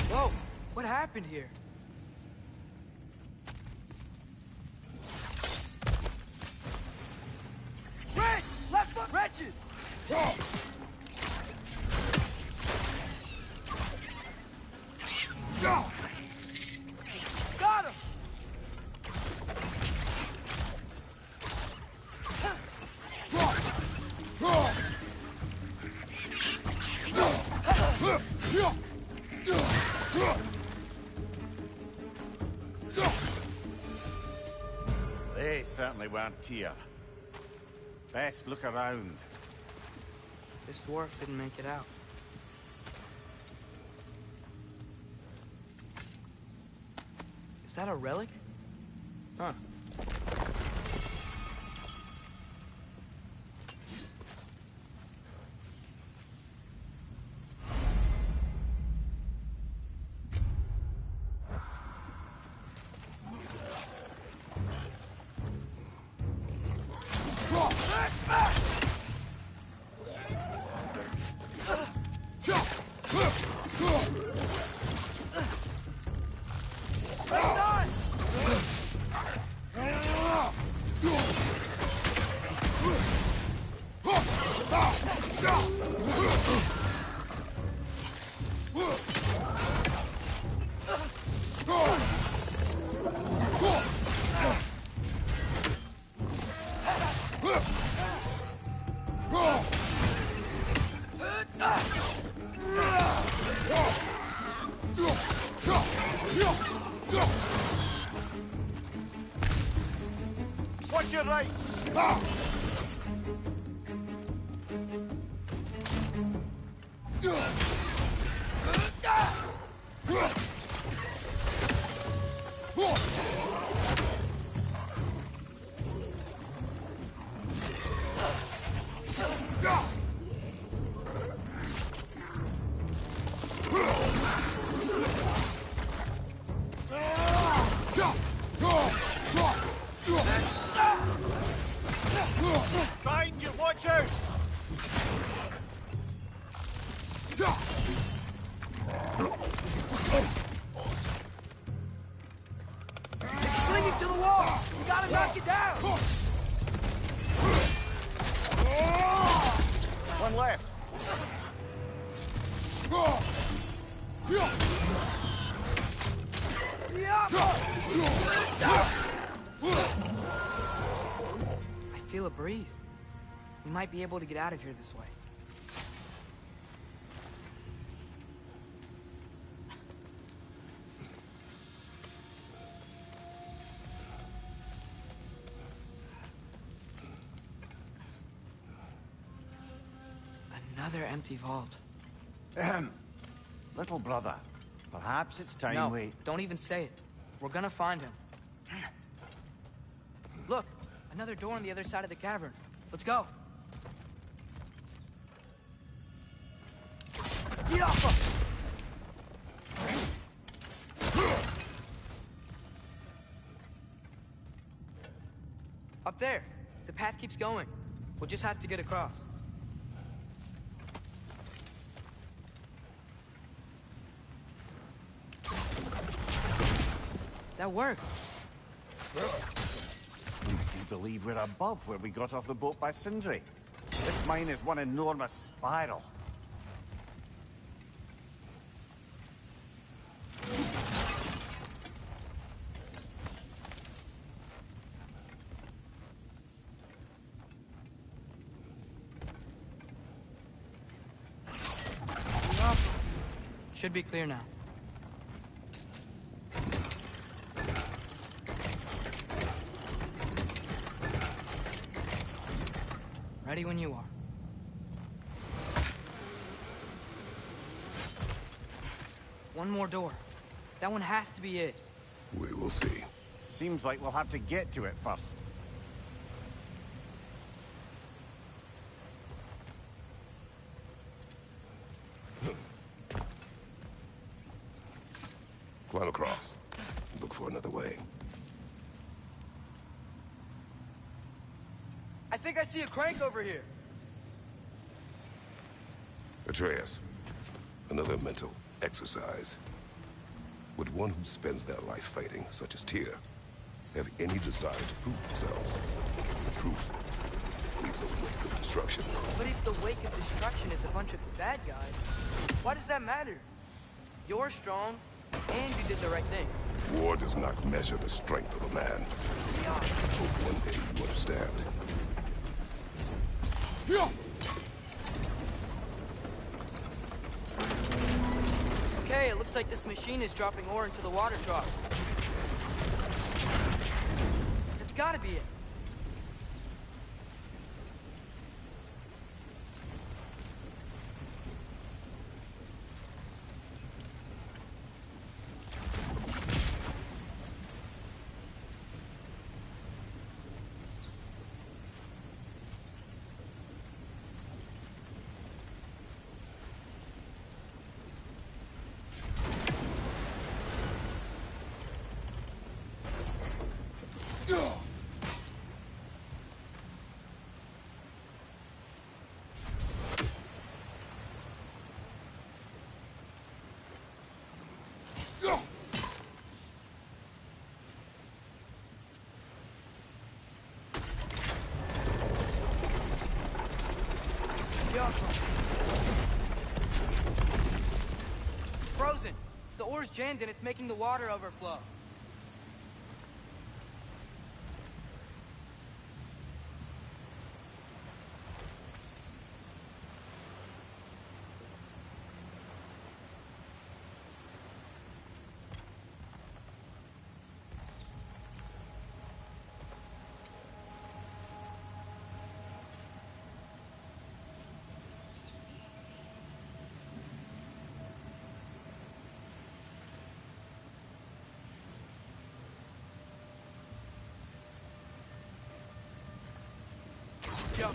Whoa, what happened here? Wrench! Left foot wrenches! Got him! They certainly weren't Tyr. Best look around. This dwarf didn't make it out. Is that a relic? Huh. Watch your right! Find your watchers! It's clinging to the wall! You gotta knock it down! One left. I feel a breeze. We might be able to get out of here this way. Another empty vault. Little brother, perhaps it's time No, we... don't even say it. We're gonna find him. Look, another door on the other side of the cavern. Let's go. Get off him! Up there. The path keeps going. We'll just have to get across. That worked. believe we're above where we got off the boat by Sindri. This mine is one enormous spiral. Should be clear now. Ready when you are. One more door. That one has to be it. We will see. Seems like we'll have to get to it first. Climb across. Look for another way. I think I see a crank over here. Atreus, another mental exercise. Would one who spends their life fighting, such as Tyr, have any desire to prove themselves? Proof leaves a wake of destruction. But if the wake of destruction is a bunch of bad guys, why does that matter? You're strong, and you did the right thing. War does not measure the strength of a man. Hope one day you understand. Okay, it looks like this machine is dropping ore into the water trough. That's gotta be it. It's frozen. The ore's jammed and it's making the water overflow. Yo.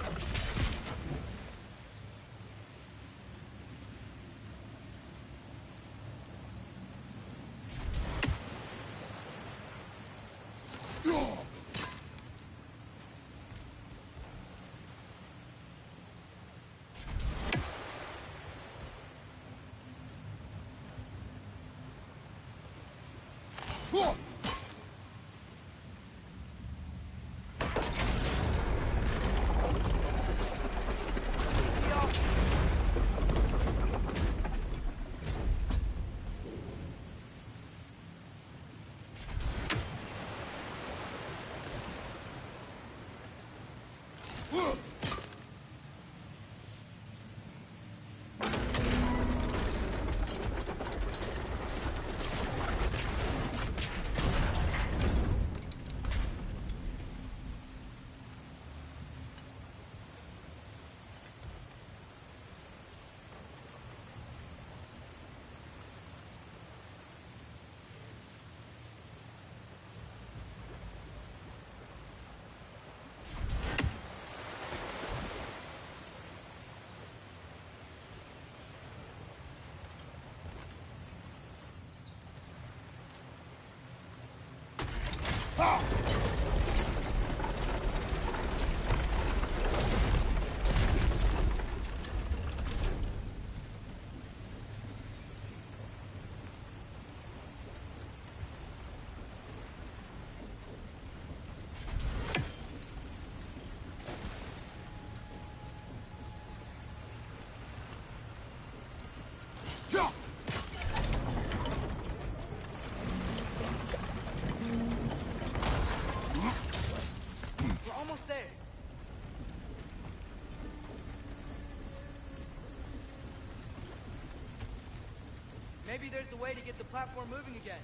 Maybe there's a way to get the platform moving again.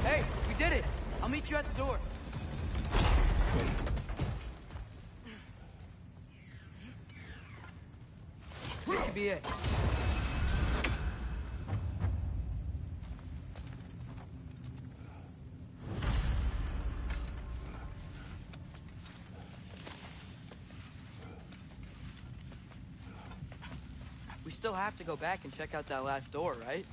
Hey, we did it! I'll meet you at the door. This could be it. We still have to go back and check out that last door, right?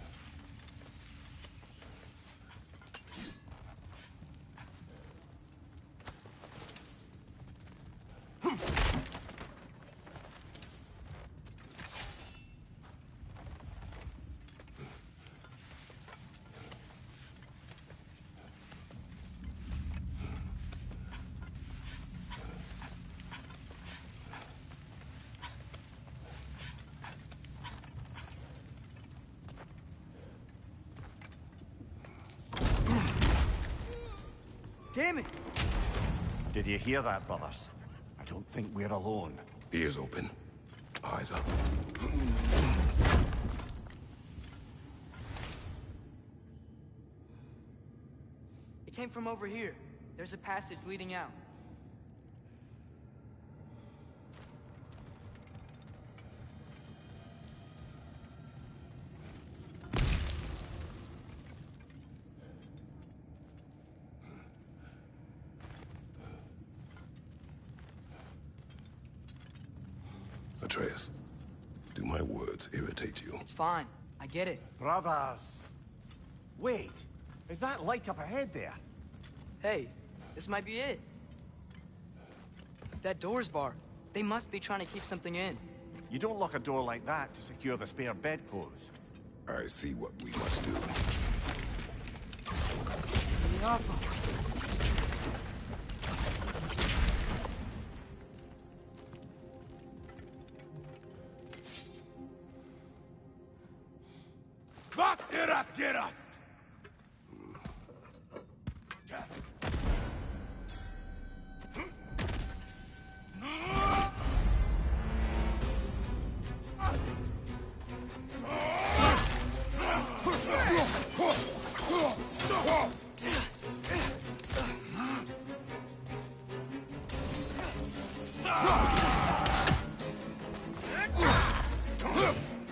Damn it! Did you hear that, brothers? I don't think we're alone. Ears open, eyes up. It came from over here. There's a passage leading out. Atreus, do my words irritate you? It's fine. I get it. Brothers! Wait, is that light up ahead there? Hey, this might be it. That door's barred. They must be trying to keep something in. You don't lock a door like that to secure the spare bedclothes. I see what we must do. Be awful. Wat erat gerast!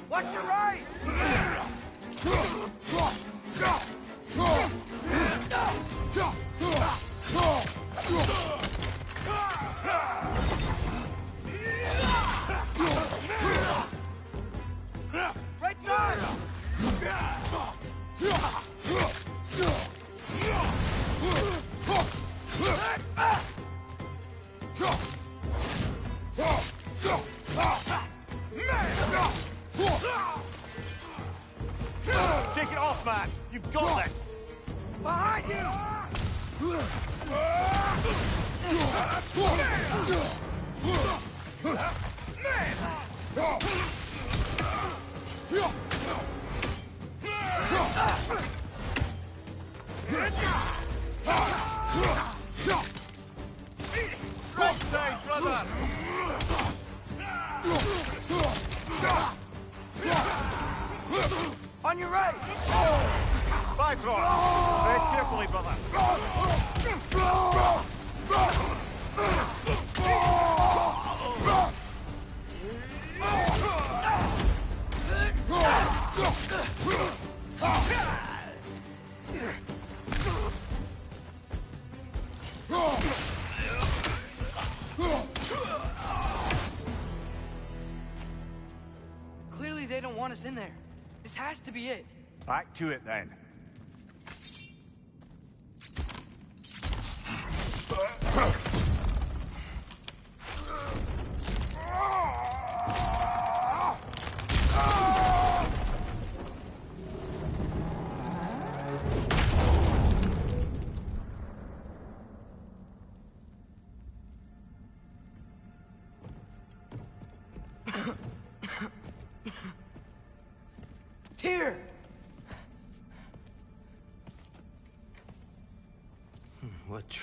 Watch your right! Right side! Take it off, man! You've got this! Behind you! Right side, brother! On your right! Bifrost! Tread carefully, brother! Clearly they don't want us in there. This has to be it. Back to it, then.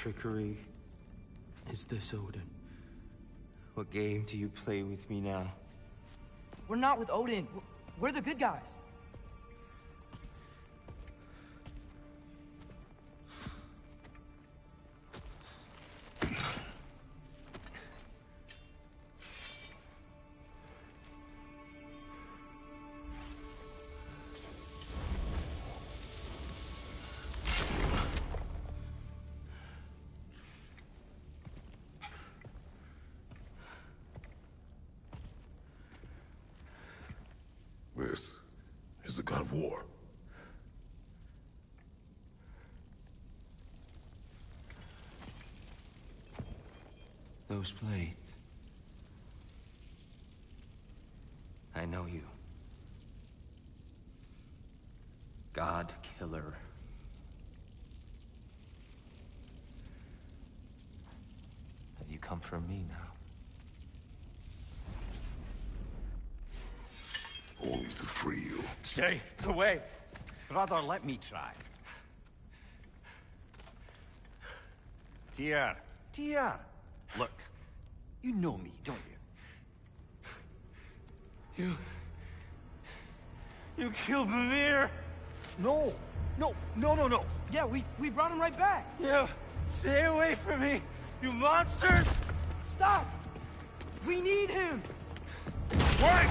trickery is this, Odin? What game do you play with me now? We're not with Odin. We're the good guys. This is the god of war. Those blades. I know you. God Killer. Have you come for me now? Only to free you. Stay away. Brother, let me try. Tyr. Tyr. Look, you know me, don't you? You killed Mimir! No. No. Yeah, we brought him right back. You stay away from me, you monsters! Stop! We need him! Wait!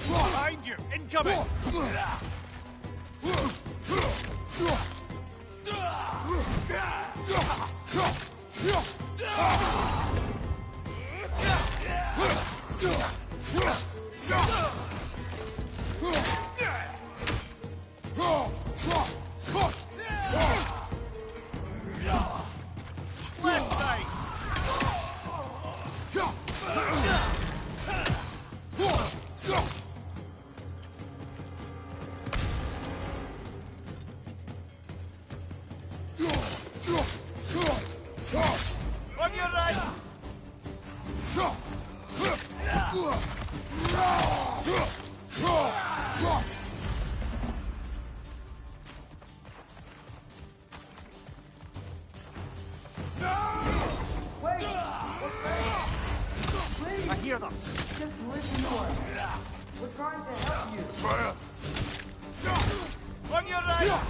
Behind you! Incoming! Left side! On your right! I hear them. Just listen to us. We're trying to help you. On your right!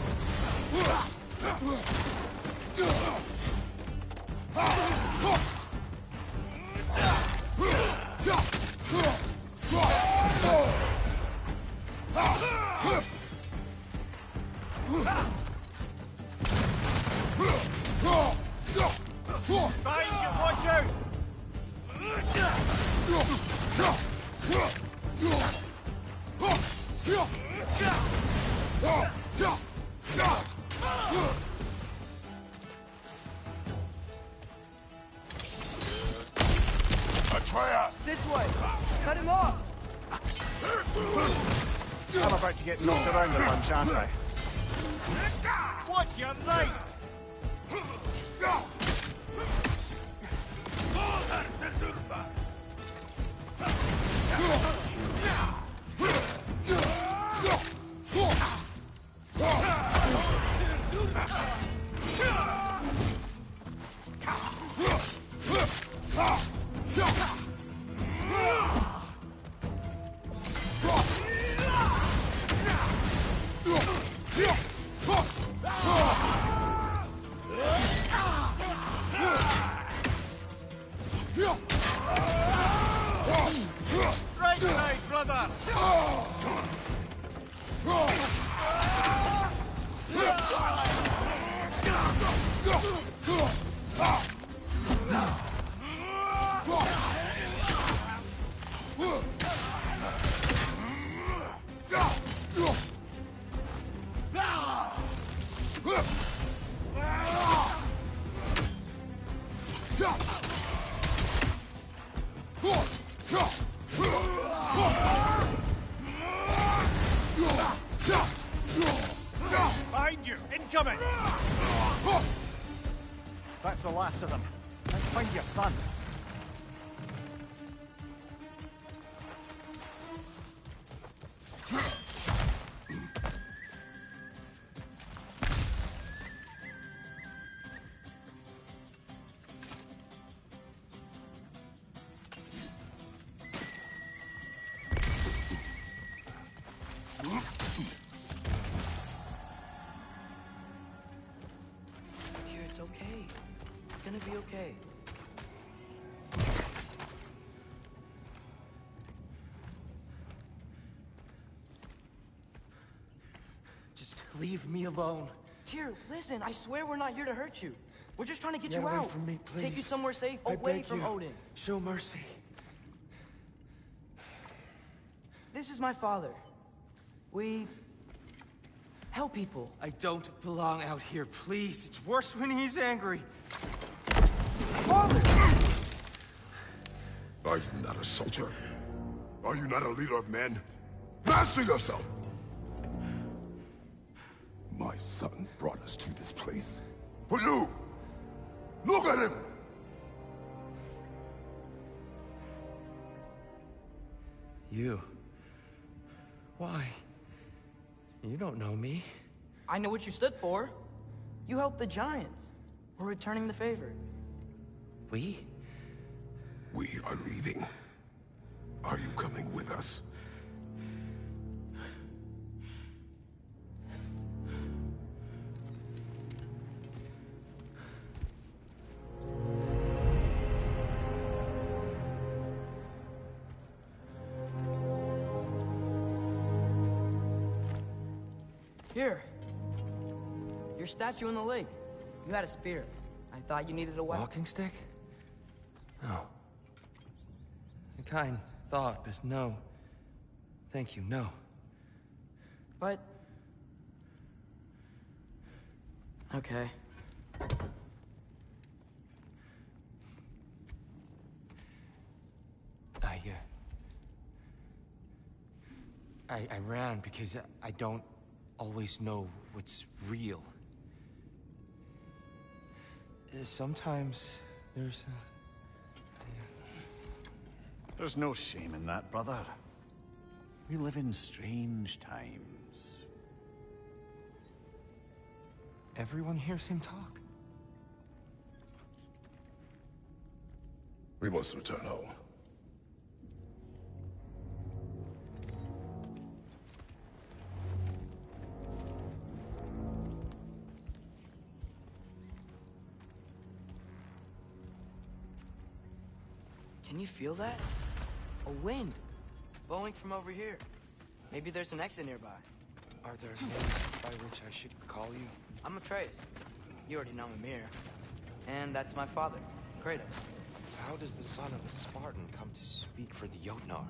Behind you, watch out! Atreus! This way. Cut him off. I'm about to get knocked around a bunch, aren't I? Watch your right! Behind you! Incoming! That's the last of them. Let's find your son. Dear, it's okay. It's gonna be okay. Just leave me alone. Tyr, listen, I swear we're not here to hurt you. We're just trying to get Get you away out. from me, Take you please. somewhere safe, I away beg from you. Odin. Show mercy. This is my father. We help people. I don't belong out here, please. It's worse when he's angry. Father! Are you not a soldier? Are you not a leader of men? Master yourself! My son brought us to this place. For you! Look at him! You. Why? You don't know me. I know what you stood for. You helped the Giants. We're returning the favor. We? We are leaving. Are you coming with us? Here. Your statue in the lake. You had a spear. I thought you needed a weapon. Walking stick? No. A kind thought, but no. Thank you, no. But... okay. I ran because I don't always know what's real. Sometimes there's There's no shame in that, brother. We live in strange times. Everyone hears him talk. We must return home. Can you feel that? A wind. Blowing from over here. Maybe there's an exit nearby. Are there names by which I should call you? I'm Atreus. You already know Mimir. And that's my father, Kratos. How does the son of a Spartan come to speak for the Jotnar?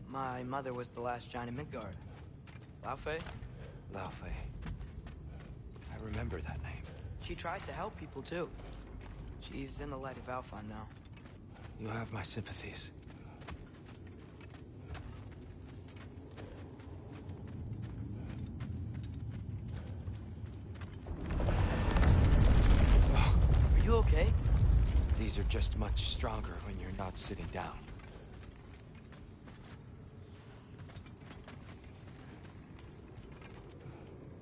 My mother was the last giant in Midgard. Laufey? Laufey. I remember that name. She tried to help people too. She's in the light of Alphon now. You have my sympathies. Are you okay? These are just much stronger when you're not sitting down.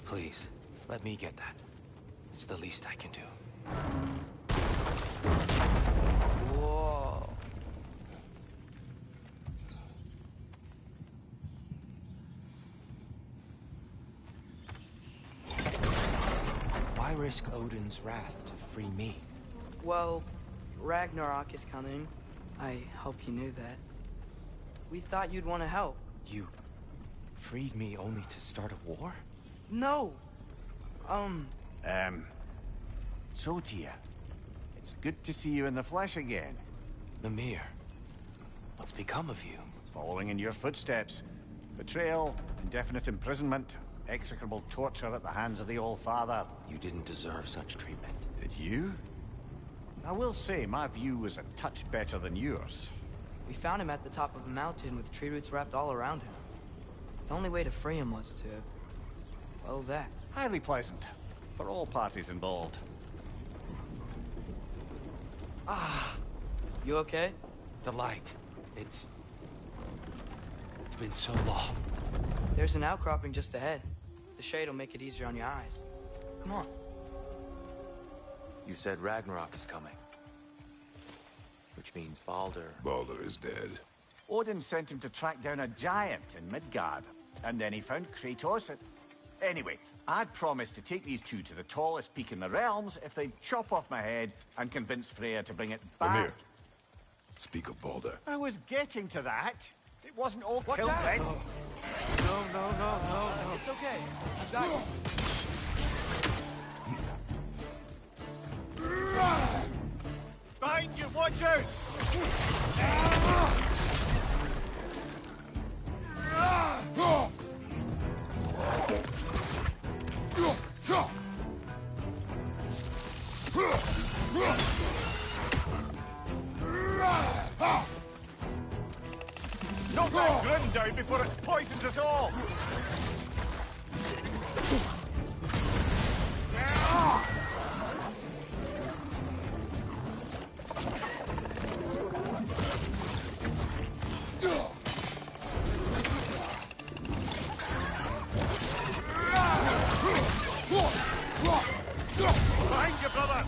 Please, let me get that. It's the least I can do. Whoa. Why risk Odin's wrath to free me? Well, Ragnarok is coming. I hope you knew that. We thought you'd want to help. You freed me only to start a war? No! So, Tyr, it's good to see you in the flesh again. Mimir, what's become of you? Following in your footsteps. Betrayal, indefinite imprisonment, execrable torture at the hands of the All-Father. You didn't deserve such treatment. Did you? I will say, my view was a touch better than yours. We found him at the top of a mountain with tree roots wrapped all around him. The only way to free him was to... well, that. Highly pleasant, for all parties involved. You okay? The light. It's been so long. There's an outcropping just ahead. The shade will make it easier on your eyes. Come on. You said Ragnarok is coming. Which means Baldur... Baldur is dead. Odin sent him to track down a giant in Midgard, and then he found Kratos at... Anyway, I'd promised to take these two to the tallest peak in the realms if they'd chop off my head and convince Freya to bring it back. Mimir, speak of Baldur. I was getting to that. It wasn't all Watch killed out! then. No. It's okay. I've got you. Behind you, watch out! Knock that grin down before it poisons us all! Behind you, brother!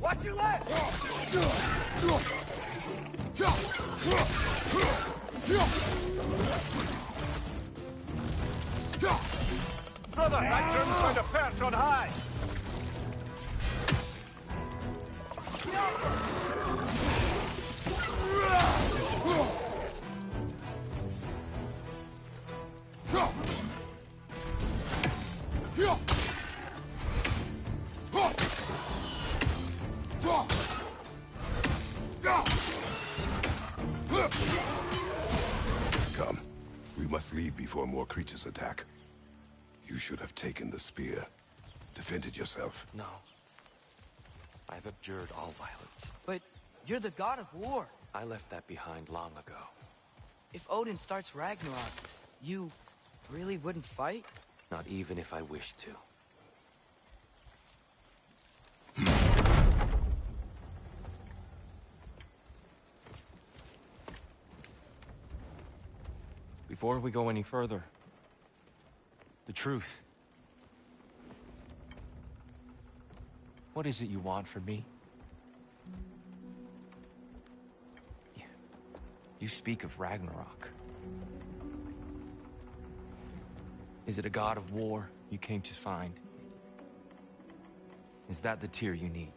Watch your left! Brother, that groom's found a perch on high! Come. We must leave before more creatures attack. You should have taken the spear. Defended yourself. No. I've abjured all violence. But you're the god of war. I left that behind long ago. If Odin starts Ragnarok, you really wouldn't fight? Not even if I wished to. Before we go any further, the truth. What is it you want from me? You speak of Ragnarok. Is it a god of war you came to find? Is that the Tyr you need?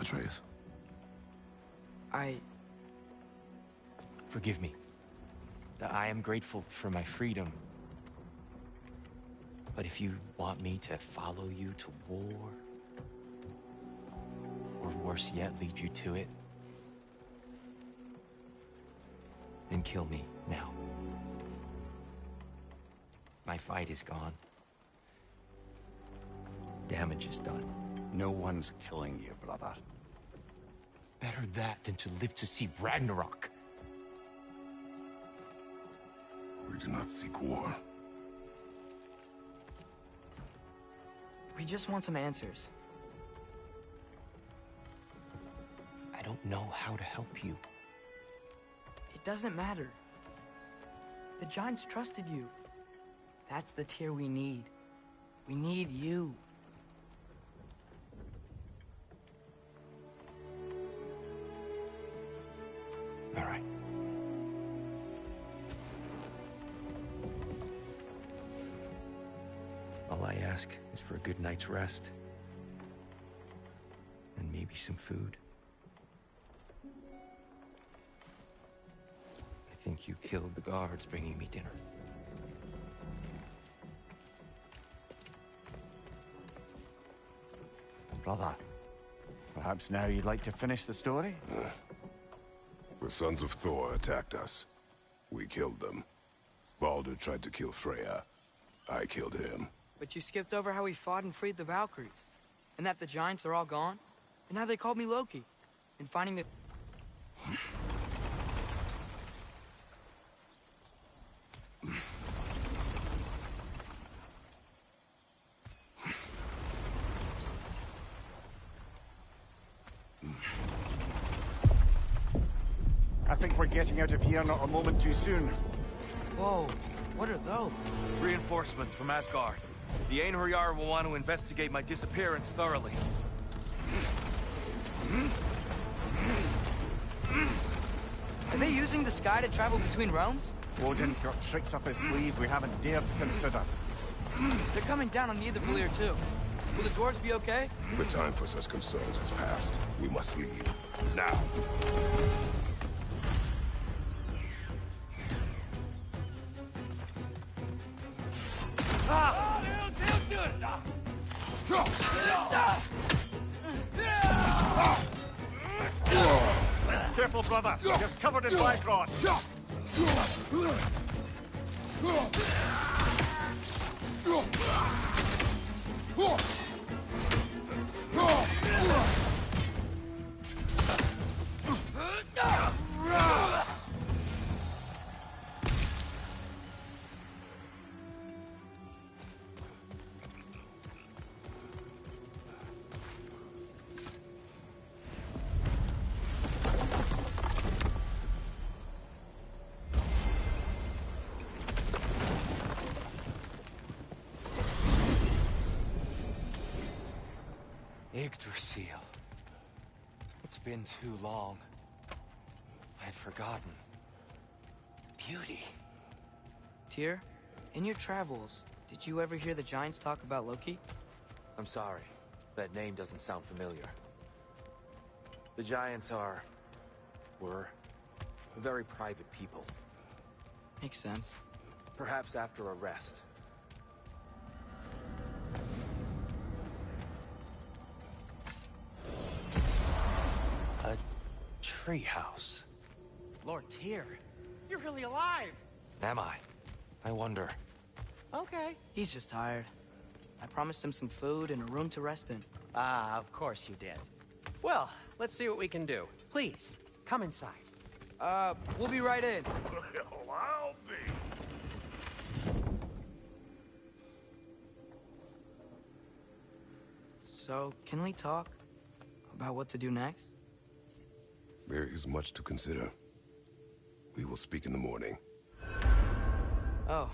Atreus. Forgive me. I am grateful for my freedom. But if you want me to follow you to war, or worse yet, lead you to it, then kill me now. My fight is gone. Damage is done. No one's killing you, brother. Better that than to live to see Ragnarok. We do not seek war. We just want some answers. know how to help you. It doesn't matter. The Giants trusted you. That's the Tyr we need. We need you. All right. All I ask is for a good night's rest. And maybe some food. I think you killed the guards bringing me dinner. Brother, perhaps now you'd like to finish the story? The sons of Thor attacked us. We killed them. Baldur tried to kill Freya. I killed him. But you skipped over how we fought and freed the Valkyries. And that the Giants are all gone. And how they called me Loki. And finding the... I think we're getting out of here not a moment too soon. Whoa, what are those? Reinforcements from Asgard. The Einherjar will want to investigate my disappearance thoroughly. Are they using the sky to travel between realms? Odin's got tricks up his sleeve we haven't dared to consider. They're coming down on Neither Valir too. Will the dwarves be okay? The time for such concerns has passed. We must leave. Now. Careful, brother. You're covered in Bifrost. Yggdrasil. It's been too long. I'd forgotten. Beauty. Tyr, in your travels, did you ever hear the Giants talk about Loki? I'm sorry. That name doesn't sound familiar. The Giants were very private people. Makes sense. Perhaps after a rest. A treehouse. Lord Tyr, you're really alive. Am I? I wonder. Okay. He's just tired. I promised him some food and a room to rest in. Ah, of course you did. Well, let's see what we can do. Please, come inside. We'll be right in. Well, I'll be. So, can we talk about what to do next? There is much to consider. We will speak in the morning. Oh,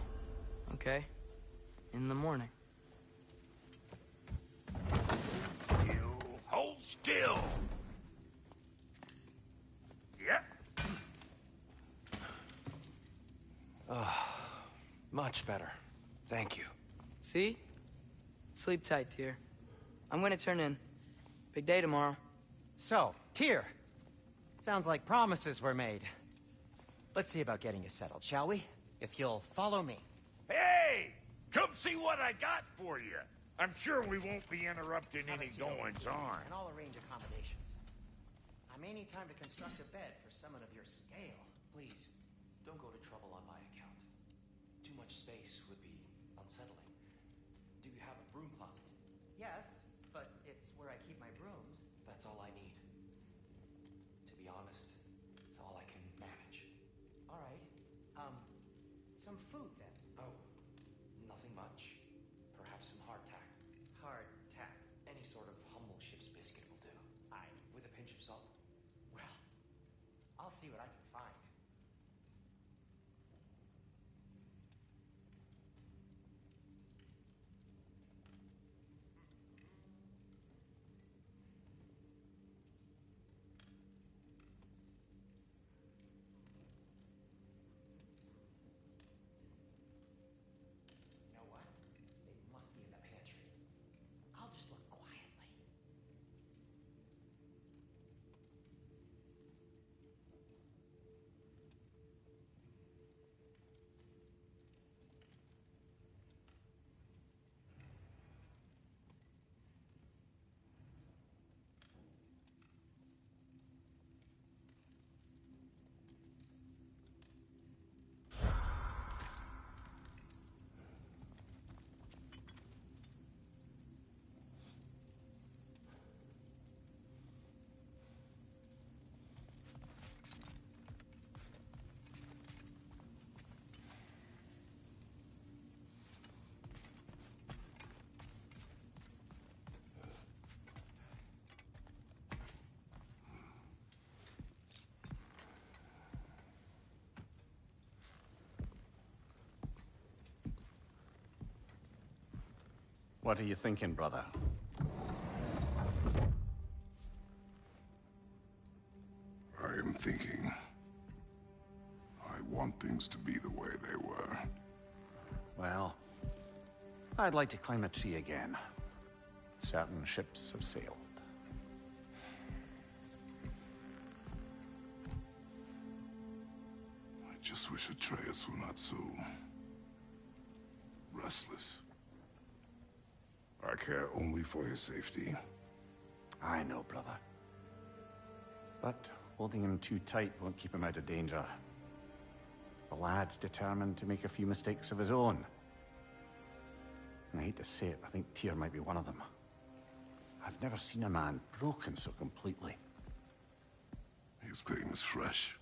okay. In the morning. Still. Hold still. Yep. Much better. Thank you. See? Sleep tight, Tyr. I'm gonna turn in. Big day tomorrow. So, Tyr. Sounds like promises were made. Let's see about getting you settled, shall we? If you'll follow me. Hey! Come see what I got for you. I'm sure we won't be interrupting Have a any seat over goings here, on. And I'll arrange accommodations. I may need time to construct a bed for someone of your scale. Please, don't go to trouble on my account. Too much space would be unsettling. Do you have a broom closet? Yes, but it's where I keep my brooms. That's all I need. To be honest, it's all I can manage. All right. Some food then. Oh, nothing much. Perhaps some hardtack. Hard tack. Any sort of humble ship's biscuit will do. Aye. With a pinch of salt. Well, see what I can find. You know what? They must be in the pantry. I'll just look quietly. What are you thinking, brother? I am thinking. I want things to be the way they were. Well, I'd like to climb a tree again. Certain ships have sailed. I just wish Atreus were not so restless. I care only for his safety. I know, brother. But holding him too tight won't keep him out of danger. The lad's determined to make a few mistakes of his own. And I hate to say it, I think Tyr might be one of them. I've never seen a man broken so completely. His pain is fresh.